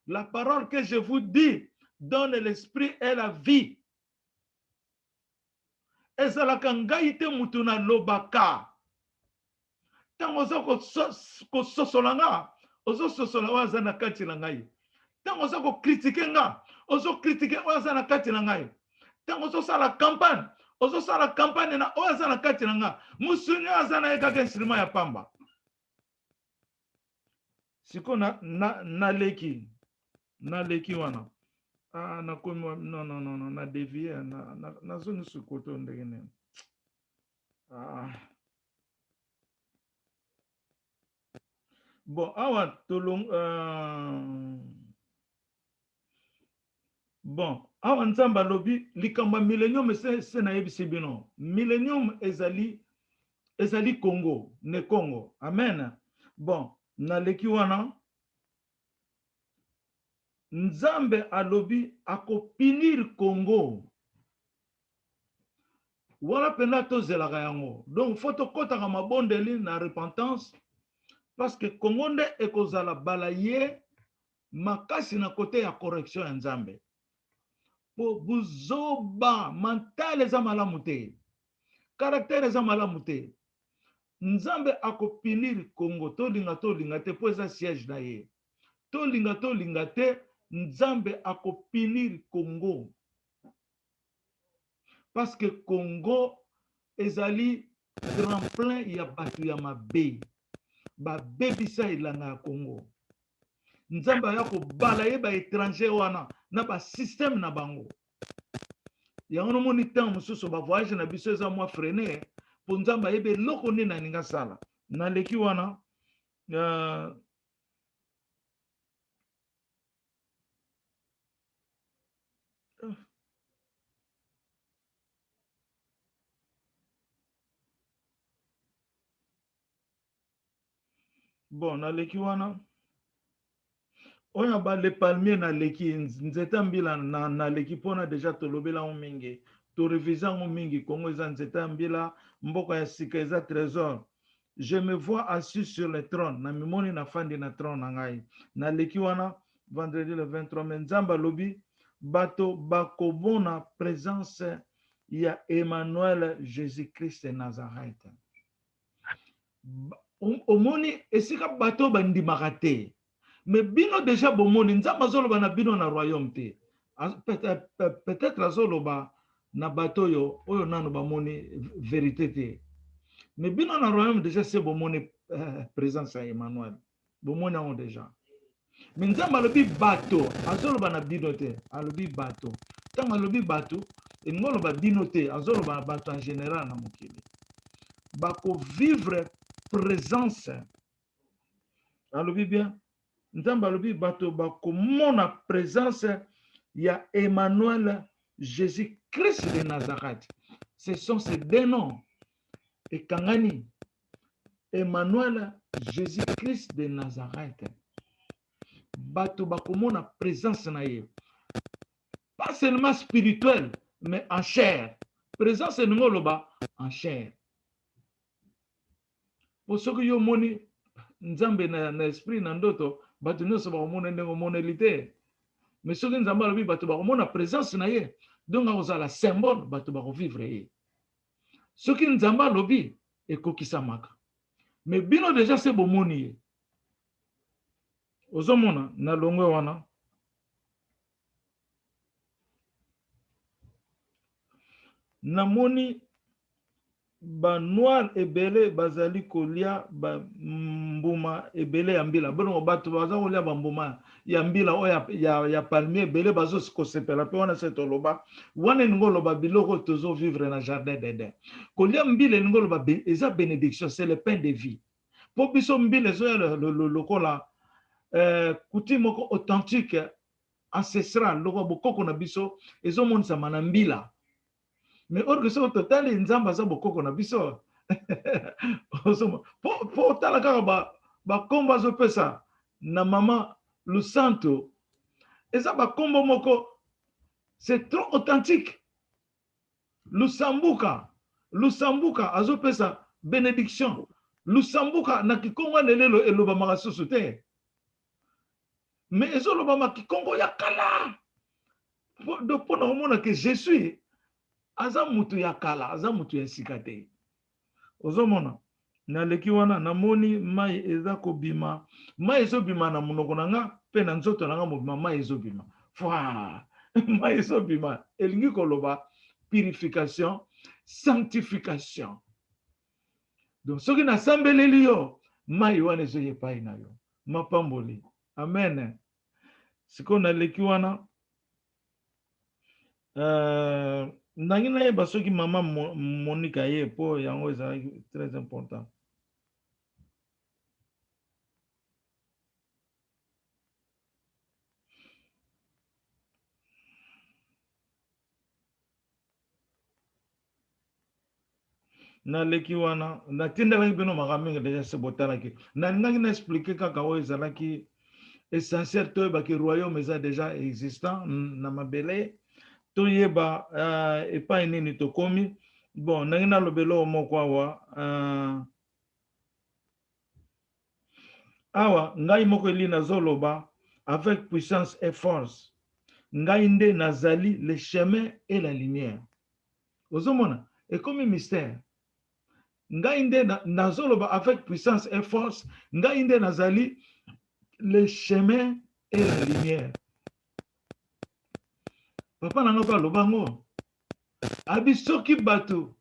La parole que je vous dis donne l'esprit et la vie. Ezalaka ngai te mutu na lobaka. Tango zo ko sosolanga, ozo sosola waza na kati na ngai. Tango zo ko critiquer nga, ozo critiquer waza na kati na ngai. Tango so sala campagne, ozo sala campagne na oza na kati na nga. Musunyo azana ekaka instrument ya pamba. Siko na leki wana. Ah na komo non na dévier na zone sukoto ndenge. Ah. Bon, awa tolong Bon, awa nzambe alobi likambo ya millennium se nayebisi bino. Millennium ezali Congo, ne Congo. Amen. Bon, naleki wana nzambe alobi akopinir Congo. Wala pena tozelaka yango. Donc faut tokotaka mabondeli na repentance parce que Congo nde ekozala balaye makasi na kote ya correction ya nzambe. Po buzoba mental eza malamu te. Caractère eza malamu te. Nzambe akopinir Congo tolinga te po eza siège na ye. Tolinga te nzambe akopinir Congo. Parce que Congo ezali tremplin ya batu ya mabe. Ba bebisa ilanga ya Congo. Nzambe ya ko balaye ba étranger wana na ba système na bango. Ya ono moni temps mususu ba voyage na biso eza mwa freiner po nzambe yebe loko ni na ninga sala. Na leki wana bon na leki wana oya ba le palmier na leki nzeta mbila na leki pona deja tolobela ngo mingi to revisa ngo mingi Congo eza nzeta mbila mboka ya sika eza trésor. Je me vois assis sur le trône na mimoni na fandi na trône na ngai na leki wana vendredi le 23 mai nzamba lobi bato bakobona présence ya Emmanuel Jésus-Christ de Nazareth. Omoni esika bato bandimaka te. Mais bino déjà bomoni nzamba zoloba na bino na royaume te. Peut-être azoloba na bato yo oyo nanu bamoni vérité te. Mais bino na royaume déjà c'est bomoni présence ya Emmanuel. Bomoni on déjà. Mais nzamba lobi bato azoloba na bino te, alobi bato. Tant alobi bato, ngoloba bino te, azoloba bato en général na mokili. Bako vivre présence. Alobi bien. Nzamba lobi bato bakomona présence ya Emmanuel Jésus-Christ de Nazareth. Ce sont ces deux noms. Et Kangani, Emmanuel Jésus-Christ de Nazareth. Bato bakomona présence na ye. Pas seulement spirituel, mais en chair. Présence ngoloba en chair. Pour ce que yo moni nzambe na esprit na ndoto bato nyonso bakomona ndenge moneli te. Mais soki nzambe alobi bato bakomona présence na ye donc akozala symbole bato bakovivre ye. Soki nzambe alobi ekokisamaka. Mais bino déjà se bomoni ye. Ozomona na longwe wana namoni ba noir ebele bazali kolia ba mbuma ebele ya mbila bono bato baza kolia ba mbuma ya mbila o ya palmier ebele bazo ko sepela pe wana setoloba wana ngoloba biloko tozo vivre na jardin d'Eden kolia mbila ngoloba eza bénédiction, c'est le pain de vie po biso mbila zo ya lokola coutume moko authentique ancestral loko bokoko na biso ezo monisa mana mbila. Mais or que ce total nzamba za bokoko na biso po tala kaka ba komba zo pesa na mama Lusanto eza ba kombo moko c'est trop authentique. Lusambuka azo pesa bénédiction. Lusambuka na kikongo lelo eloba makasusu te. Mais ezoloba makikongo ya kala. Po na omona que je suis aza mutu ya kala, aza mutu ya sika te. Ozomona na leki wana namoni mai eza kobima, mai ezobima na munoko nanga pe na nzoto nanga mobima mai ezobima. Fwa, mai ezobima elingi koloba purification, sanctification. Donc soki na sambeleli yo mai wana ezoyepai na yo. Mapamboli. Amen. Siko na leki wana nangi na yeba soki mama Monica ye po yango ezalaki très important. na leki wana na tindelaki bino makambo déjà se botalaki na ngangi na expliquer kaka oyo ezalaki essentiel toyebaki royaume eza déjà existant na mabele toyeba epai nini tokomi bon nangi nalobelo moko awa awa ngai moko eli nazoloba avec puissance et force ngai nde nazali le chemin et la lumière ozomona ekomi mystère ngai nde nazoloba avec puissance et force ngai nde nazali le chemin et la lumière papa nanga pa lobango abi soki bato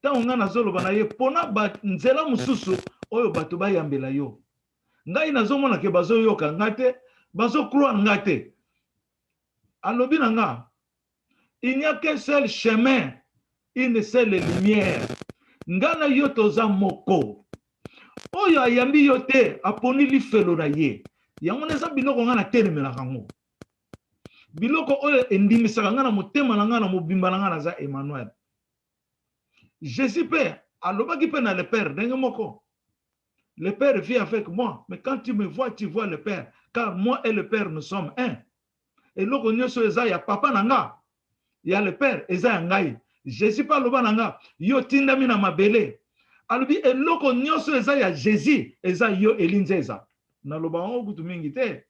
tango nga nazoloba na ye pona nzela mususu oyo bato bayambela yo ngai nazomona ke bazoyoka nga te bazokroire nga te alobi na nga il n'y a qu'un seul chemin une seule lumière nga na yo toza moko oyo ayambi yo te aponi lifelo na ye yango neza biloko nga na telemelaka ngo biloko oyo endimisaka nga na motema na nga na mobimba na nga naza Emmanuel Jésus Père alobaki pe na le Père ndenge moko le Père vit avec moi mais quand tu me vois tu vois le Père car moi et le Père nous sommes un eloko nyonso eza ya papa na nga ya le Père eza ya ngai Jésus pa loba na nga yo tindami na mabele alobi eloko nyonso eza ya Jésus eza yo elinze eza na loba ngo kutu mingi te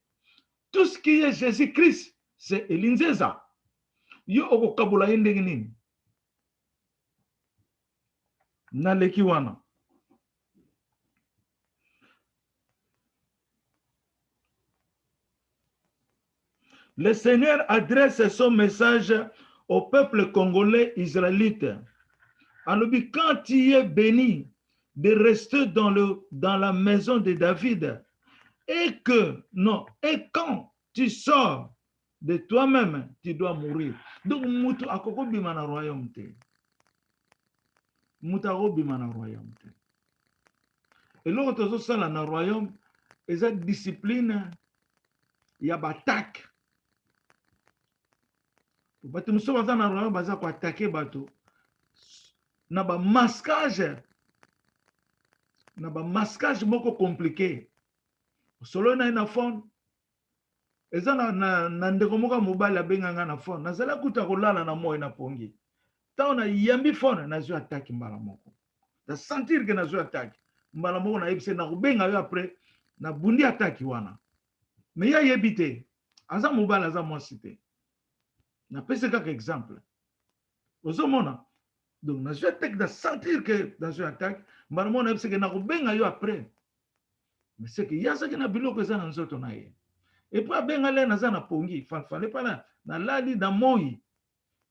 tout ce qui est Jésus Christ c'est elinze eza yo okokabula ye ndenge nini na leki wana le Seigneur adresse son message au peuple congolais israélite. Alobi, quand tu es béni de rester dans la maison de David, et quand tu sors de toi-même, tu dois mourir. Donc, mutu akoko bima na royaume te. Mutu akoko bima na royaume te. Et l'autre tozo sala na royaume, eza discipline ya batak. Bato muso baza na royaume baza ko attaquer bato na ba masquage moko compliqué solo na ina phone eza na ndeko moko mobile abenganga na phone nazala kuta kolala na moyo na pongi taona na yambi phone na zo attaque mbala moko da sentir que na zo attaque mbala moko na yebise na kubenga yo après na bundi attaque wana mais ya yebite aza mobile aza mwasite na pese kaka exemple ozomona donc na zo attaque da sentir que dans une attaque mbala moko na yebise que na kubenga yo après mais c'est que yasa que na biloko eza na nzoto na ye et puis abenga le naza na pongi fallait pas na lali na moi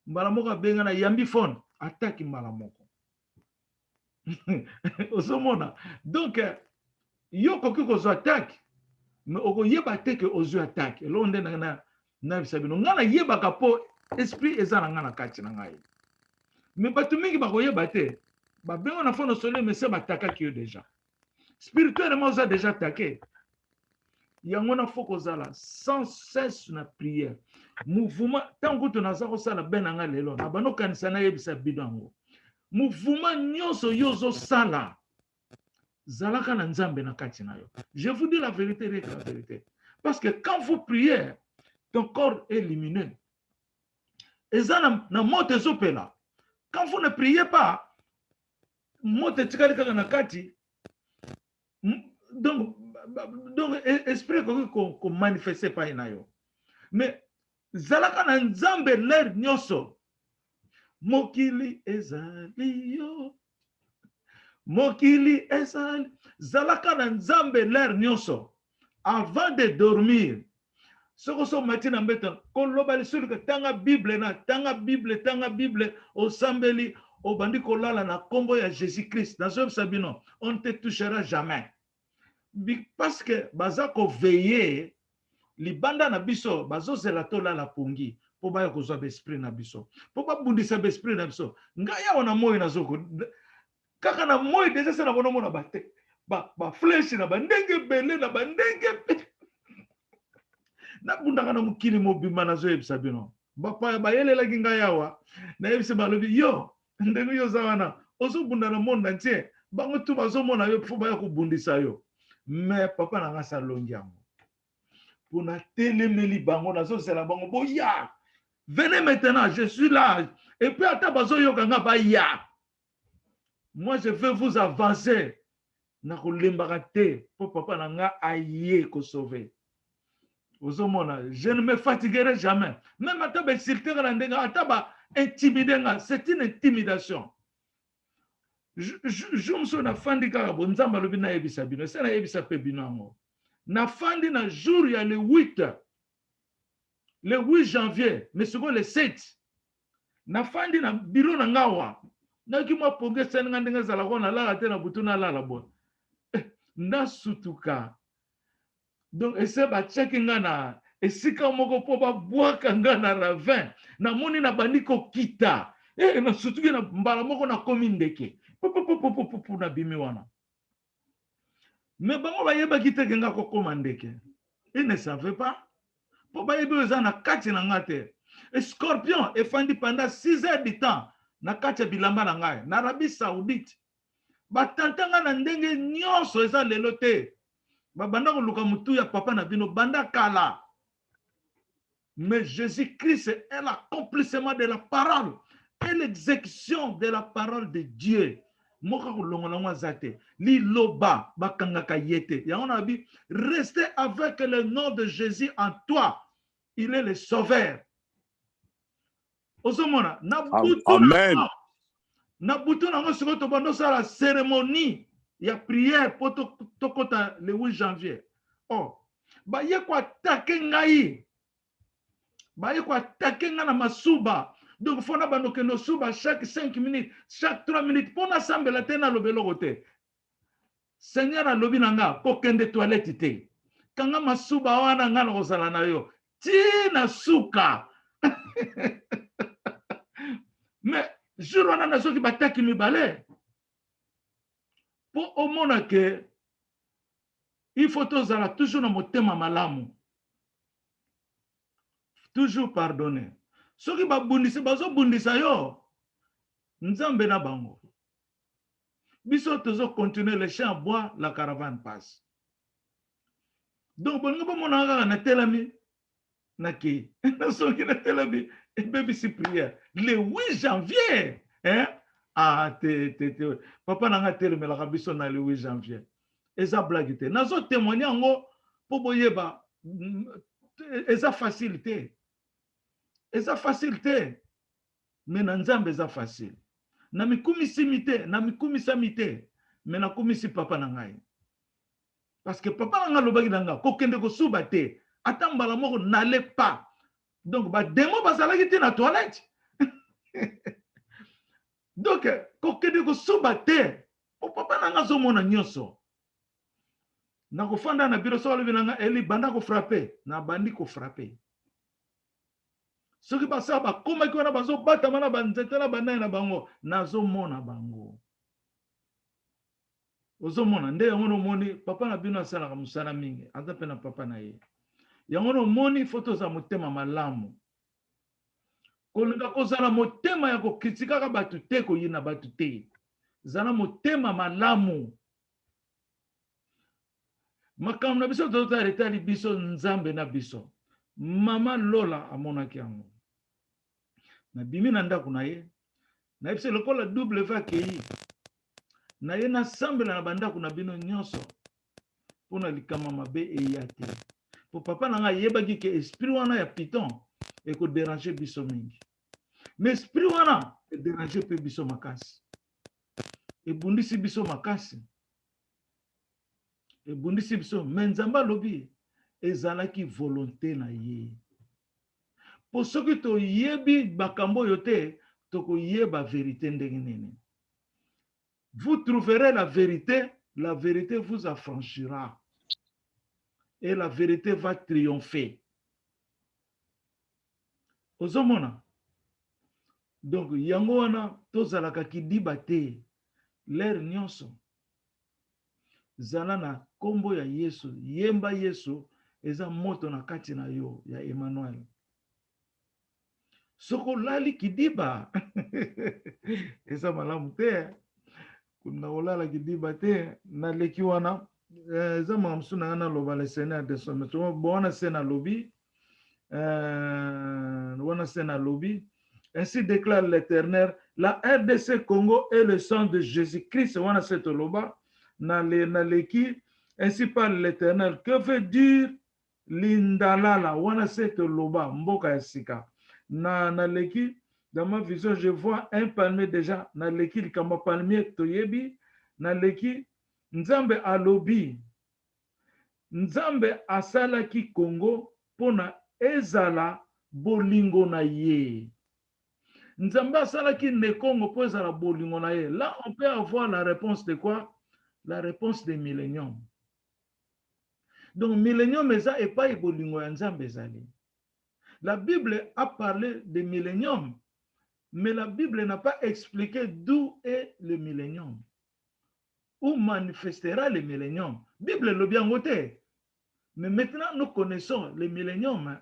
mbala moko abenga na yambi phone attaque mbala moko osomona donc yo koki ko zo attaque mais oko yeba te que ozo attaque lo nde na bisabino ngana yeba ka po esprit eza na ngana kati na ngai mais batu mingi ba ko yeba te ba benga na phone solo mais c'est bataka ki yo déjà spirituellement oza déjà attaqué yango na foko zala sans cesse na prière mouvement tango to naza ko sala benanga lelo na bano kanisa na yebisa bidango mouvement nyonso yozo sala zalaka na nzambe na kati na yo. Je vous dis la vérité, la vérité, parce que quand vous priez ton corps est lumineux et ça na mote zopela quand vous ne priez pas mote tikali kaka na kati donc esprit ko manifester pa inayo mais zalaka na nzambe l'air nyoso mokili ezali yo mokili ezali zalaka na nzambe l'air nyoso avant de dormir soko so matina mbeta koloba lisuri ka tanga bible osambeli obandi kolala na kombo ya Jésus Christ na zo sabino on te touchera jamais parce que bazako veiller libanda na biso bazozela tola la pongi po ba kozwa esprit na biso po ba bundisa esprit na biso ngaya wana moyo na zoko kaka na moyo déjà ça na bono mona bate ba flesh na bandenge bele na bandenge na bundaka na mukili mobima na zo yebisa bino ba pa ba yelela kinga yawa na yebisa balobi yo ndenge yo zawana ozobunda na monde entier bango tu bazomona yo fo baya kobundisa yo mais papa na nga salongi yango mpona telemeli bango nazosela bango boya venez maintenant je suis là et puis ata bazoyoka nga baya moi je veux vous avancer na kolembaka te po papa na nga aye kosauve ozomona je ne me fatiguerai jamais même ata bainsultera na ndenge ata baintimide nga c'est une intimidation jomso nafandi kaka bo nzambe alobi nayebisa bino ese nayebisa mpe bino yango nafandi na jour ya le 8 janvier mais sikoyo le 7 nafandi na biro na nga wa naki mwa ponge esali nga ndenge ezalaka nalala te na butu nalala boye nasutuka donc ese batiaki nga na esika moko mpo babwaka nga na ravin namoni na bandi kokita nasutuki na mbala moko nakomi ndeke pupupupupupu na bimi wana me bango bayebaki teke nga kokoma ndeke ils ne savait pas po bayebi oyo eza na kati na nga te scorpion efandi pendant 6 heures du temps na kati ya bilamba na ngai na Arabie Saoudite batanta nga na ndenge nyonso eza lelo te babanda koluka mutu ya papa na bino banda kala mais Jésus-Christ est l'accomplissement de la parole et l'exécution de la parole de Dieu. Moka kolongola ngwa zate li loba bakangaka yete yango na bi restez avec le nom de Jésus en toi, il est le sauveur. Osomona na butu Amen. Na butu na ngo siko to bando sala cérémonie ya prière pour tokota le 8 janvier. Oh ba ye kwa take ngai ba ye kwa take nga na masuba. Donc, il faut que nous soyons chaque 5 minutes, chaque 3 minutes, pour nous assembler la tête à l'obélogote. Seigneur, à l'obinanga, pour qu'il y ait des toilettes. Quand nous sommes souba, on a un rosalanayo. Tina souka. Mais, je ne sais pas si vous avez qui me balai. Pour au monde que, il faut toujours nous thème malamu. Toujours pardonner. Soki babundisi bazobundisa yo nzambe na bango biso tozo continuer le champ bois la caravane passe donc bongo bomona kaka na telami na ki na soki na telami et baby si prière le 8 janvier hein papa na nga telemelaka biso na le 8 janvier eza blague te nazo témoigner yango po boyeba eza facilité. Et ça facilité. Mais na nzambe eza facile. Na mikumisi mite, na mikumisa mite. Mais na kumisi papa na ngai. Parce que papa na nga lobaki na nga kokende ko suba te. Atambala moko n'allez pas. Donc ba demo bazalaki te na toilette. Donc kokende ko suba te. O papa na nga zo mona nyonso. Na ko fanda na biro so lobi na nga eli banda ko frapper, na bandi ko frapper. Soki basa ba koma ki wana bazo bata mana banzete na banda na bango nazo mona bango. Ozo mona nde yango no moni papa na bino asala ka musala mingi aza pe na papa na ye. Yango no moni photo za motema malamu. Kolinga kozala motema ya kokritika ka batu te ko yina batu te. Zana motema malamu. Makambo na biso tota retali biso nzambe na biso. Mama Lola amonaki yango. Na bimi na ndako na ye. Na yebise lokola WKI. Na ye na sambela na bandako na bino nyonso. Pona likama mabe eya te. Po papa na nga yebaki ke esprit wana ya piton e ko déranger biso mingi. Mais esprit wana e déranger pe biso makasi. E bundisi biso makasi. E bundisi biso menzamba lobi ezalaki volonté na ye. Po soki to yebi bakambo yote toko yeba vérité ndenge nini. Vous trouverez la vérité vous affranchira. Et la vérité va triompher. Ozomona. Donc yango wana tozalaka kidiba te l'air nyonso. Zala na kombo ya Yesu, yemba Yesu eza moto na kati na yo ya Emmanuel. Soko lali kidiba eza malamu te. kuna olala kidiba te na leki wana zama msuna na loba le Seigneur de somme to bona sena lobi wana sena lobi. Ainsi déclare l'Éternel, la RDC Congo est le sang de Jésus-Christ. Wana seto loba na leki. Ainsi parle l'Éternel. Que veut dire l'indalala? Wana seto loba mboka ya sika. Na leki, dans ma vision, je vois un palmier déjà. Na leki likamba palmier toyebi. Na leki Nzambe alobi. Nzambe asala ki Congo pona ezala bolingo na ye. Nzambe asala ki ne Congo po ezala bolingo na ye. Là, on peut avoir la réponse de quoi? La réponse des milléniums. Donc, millénium eza epai bolingo ya Nzambe ezali. La Bible a parlé de millénium, mais la Bible n'a pas expliqué d'où est le millénium. Où manifestera le millénium. Bible le bien voté. Mais maintenant, nous connaissons le millénium,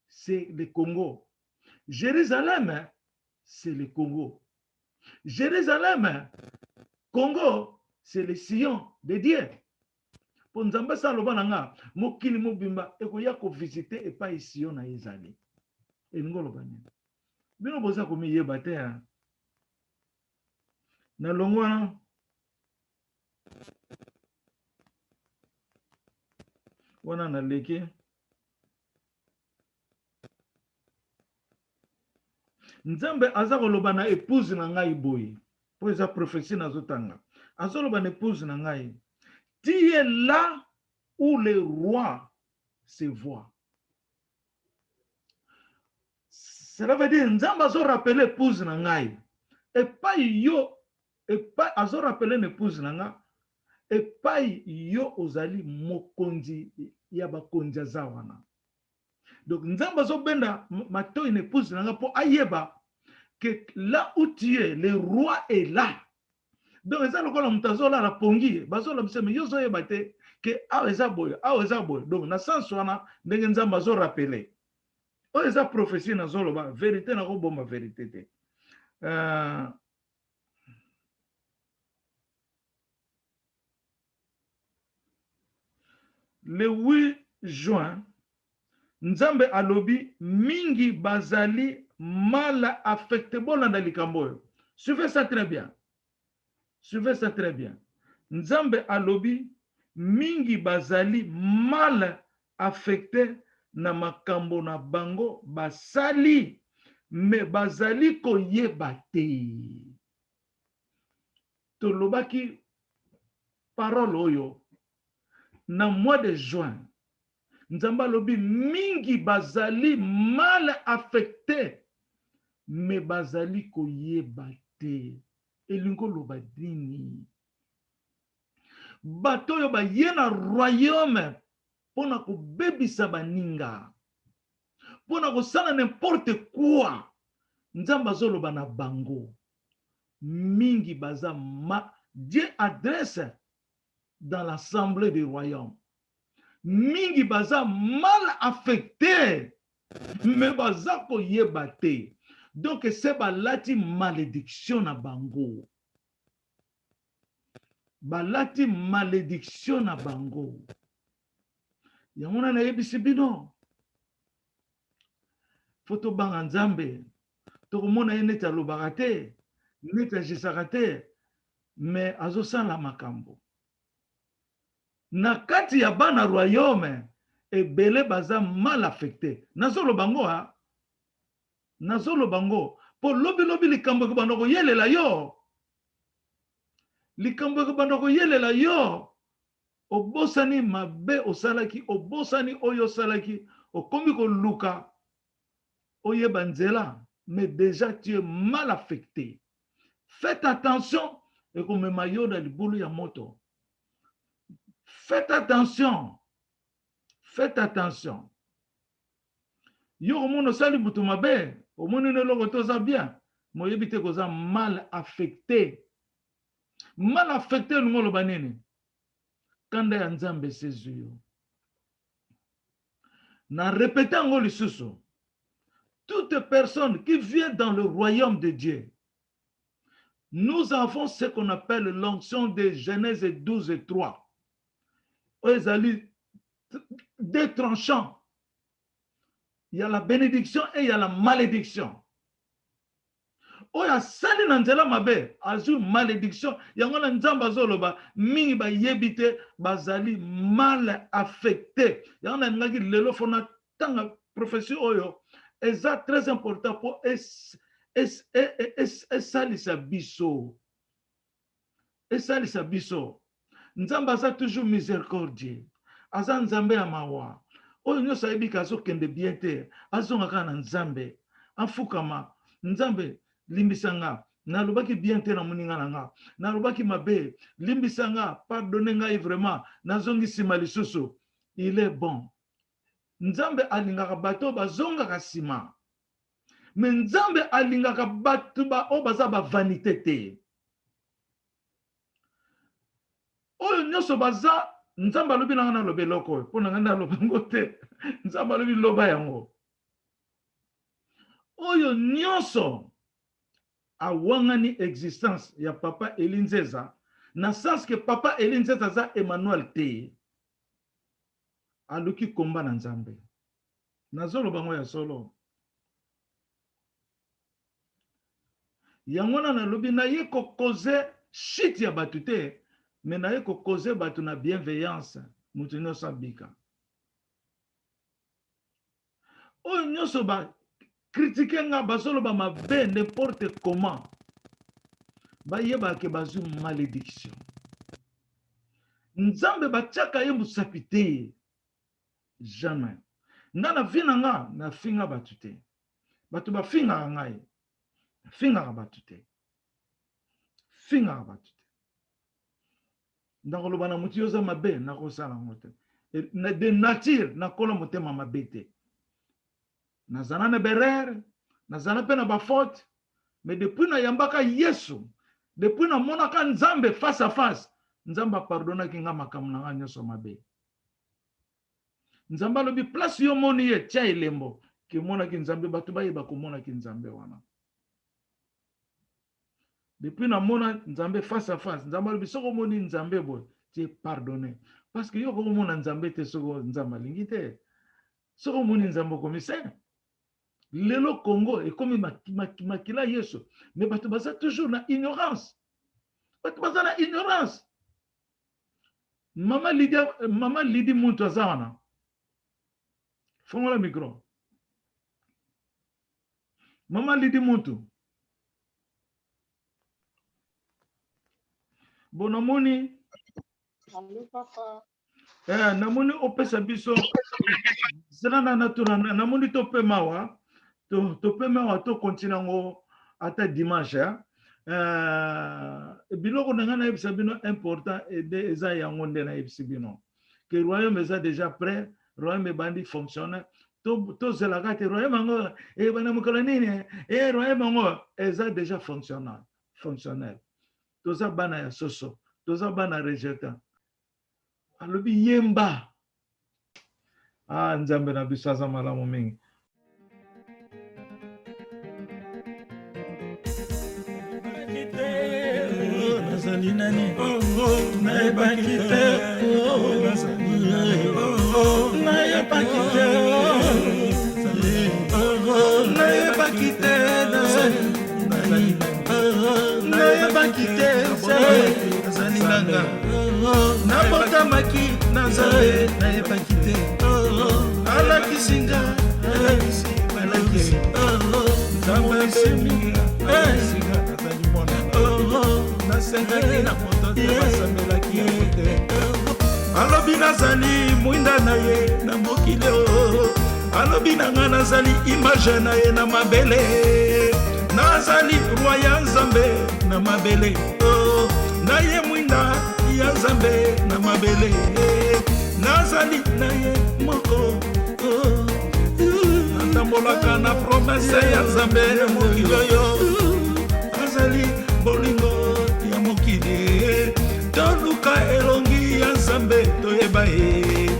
c'est le Congo. Jérusalem, c'est le Congo. Jérusalem, Congo, c'est le Sion de Dieu. Pour nous embasser à l'Obananga, mokili mobimba, ekoya ko visiter et pas ici on a ezali. Et nous l'obani. Bino boza komi yebate ha. Na longwana. Wana na leki. Nzambe azako loba na épouse na ngai boy. Pour eza prophétie na zotanga. Azako loba na épouse na ngai. Tu es là où le roi se voit. Cela veut dire Nzambe azo rappeler épouse na ngai. Et pas yo, et pas azo rappeler épouse na nga. Et pas yo ozali mokonzi ya bakonzi zawana. Donc Nzambe azo benda mato une épouse na nga pour ayeba que là où tu es, le roi est là. Donc eza lokola mutazola la pongi, bazola biseme yo zo yebate que aweza boy. Donc na sens wana ndenge Nzambe azo rappeler. O eza prophétie na zoloba, vérité na ko bomba vérité te. Le 8 juin, Nzambe alobi mingi bazali mal affecté bolanda likamboyo. Suivez ça très bien. Suivez ça très bien. Nzambe alobi mingi bazali mal affecté na makambo na bango basali me bazali koyeba te. Tolobaki parole oyo na mois de juin. Nzambe alobi mingi bazali mal affecté me bazali koyeba te. Elingo loba dini. Bato yo ba yena royaume pona ko bebisa baninga. Pona ko sala n'importe quoi. Nzambe azoloba na bango. Mingi baza Dieu adresse dans l'assemblée du royaume. Mingi baza mal affecté, mais baza ko yebate. Donc c'est balati malédiction na bango. Balati malédiction na bango. Yamuna na yebisi bino. Foto banga Nzambe. Toko mona yeneta lobarate, neta jisarate, mais azosala makambo. Na kati ya bana royaume ebele baza mal affecté. Nazolo bango ha. Nazolo bango po lobi likambo ko bandoko yelela yo. Likambo ko bandoko yelela yo. Obosani mabe osalaki, obosani oyo salaki, okomi ko luka oyeba nzela, mais déjà tu es mal affecté. Faites attention et comme mayo dans le boulot ya moto. Faites attention. Faites attention. Yo mono sali butu mabe, o mono ne logo toza bien. Mo yebite koza mal affecté. Mal affecté ngolo banene. Kanda ya Nzambe sezuyo. Na répétant ngolo lisusu. Toute personne qui vient dans le royaume de Dieu, Nous avons ce qu'on appelle l'onction de Genèse 12 et 3. Ils allaient deux tranchants. Il y a la bénédiction et il y a la malédiction. Oya sali na nzela mabe azu malédiction yango na nzamba zoloba mingi ba yebite bazali mal affecté yango na ngaki lelo fona tanga profession oyo eza très important pour esalisa biso esalisa biso nzamba za toujours miséricorde aza nzambe ya mawa oyo nyoso ayebika azokende bien te azongaka na nzambe afukama nzambe limbisanga nalobaki bien te na moninga nanga nalobaki mabe limbisanga pardonne ngai vraiment nazongi sima lisusu il est bon nzambe alingaka bato bazongaka sima mais nzambe alingaka bato ba o baza ba vanité te oyo nyoso baza nzambe alobi nanga na lobe loko po nanga na lobango te nzambe alobi loba yango oyo nyoso awangani existence ya papa Elinzeza na sens que papa Elinzeza za Emmanuel te aluki komba na nzambe nazolo bango ya solo yango na lobi na ye ko cause shit ya batu te mais na ye ko cause batu na bienveillance mutu nyonso bika oyo nyonso ba critiquer nga basolo ba mabe n'importe comment ba yeba ke bazu malédiction nzambe bachaka ye musapite jamais nga na vina nga na finga batute batu ba finga ngai finga batute finga batute ndako loba na mutu yoza mabe na ko sala ngote na de nature na kola motema mabete nazana na berere nazana pe na ba faute mais depuis na yambaka Yesu depuis na monaka nzambe face à face nzamba pardonna kinga makamu na nyoso mabe nzamba lobi place yo moni ye tia elembo ki mona ki nzambe batu ba yeba ko mona ki nzambe wana depuis na mona nzambe face à face nzamba lobi soko moni nzambe bo ti pardonner parce que yo ko mona nzambe te soko nzamba lingi te soko moni nzambe ko misé lelo Congo et comme makila Yesu mais batu baza toujours na ignorance batu baza na ignorance mama Lidi muntu azana fongola micro mama Lidi muntu bonamoni Allô, papa. namoni opesa biso zana natura namoni tope mawa to mawa to continue ata dimanche biloko na ngana yebisa bino important et eza yango nde na yebisi bino que royaume eza déjà prêt royaume bandi fonctionne to zelaka te royaume ngo bana mokolo nini royaume ngo eza déjà fonctionnel toza bana ya soso toza bana rejetant alobi yemba nzambe na biso aza malamu mingi nazali nani nayebaki te nayebaki te nayebaki te nayebaki te nazali nanga nabotamaki na nzambe nayebaki te alakisinga alakisi nzambe aseminga azali mwana nasengaki na moto te basamelaki yango te alobi nazali mwinda na ye na mokili alobi na nga nazali image na ye na mabele nazali roi ya nzambe na mabele na ye mwinda ya nzambe na mabele nazali na ye moko natambolaka na promese ya nzambe ya mokili oyo azali bolingo ya mokili toluka elongi ya nzambe toyeba ye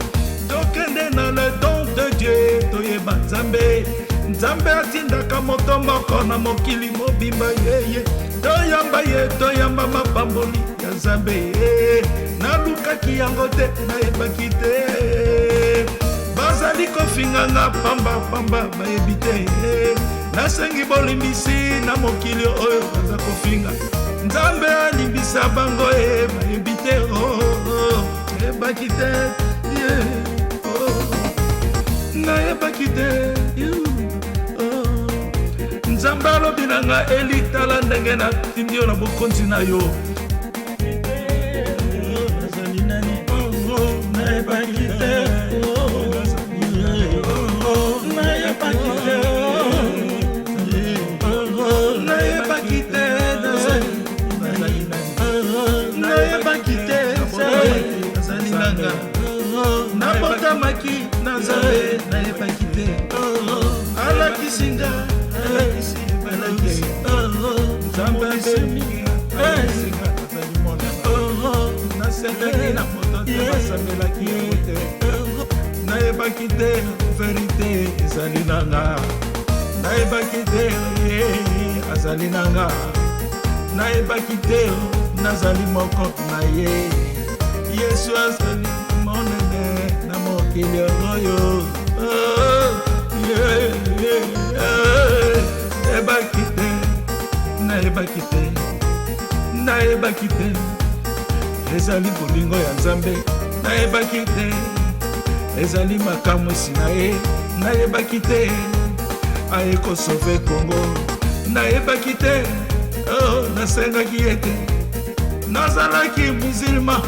tokende na le don de Dieu toyeba nzambe nzambe atindaka moto moko na mokili mobimba yeye toyamba ye toyamba mapamboli ya Nzambe ye nalukaki yango te nayebaki te bazali kofinganga pamba bayebi te nasengi bolimbisi na mokili oyo baza kofinga Nzambe alimbisa bango bayebi te nayebaki te nayebaki te Nzambe alobi na nga Eli tala ndenge natindi yo na bokonzi na yo nazali nani nayebaki te nayebaki te nayebaki te nayebaki te nazali nanga nabotamaki na Nzambe nayebaki te alakisinga Nzambe asemi nasengaki na moto te basambelaki ye te nayebaki te verite ezali nanga nayebaki te azali nanga nayebaki te nazali moko na ye Yesu azali monene na mokili oyo nayebaki te ezali bolingo ya Nzambe nayebaki te ezali makamwisi na ye nayebaki te aye kosove Kongo nayebaki te nasengaki ye te nazalaki musulma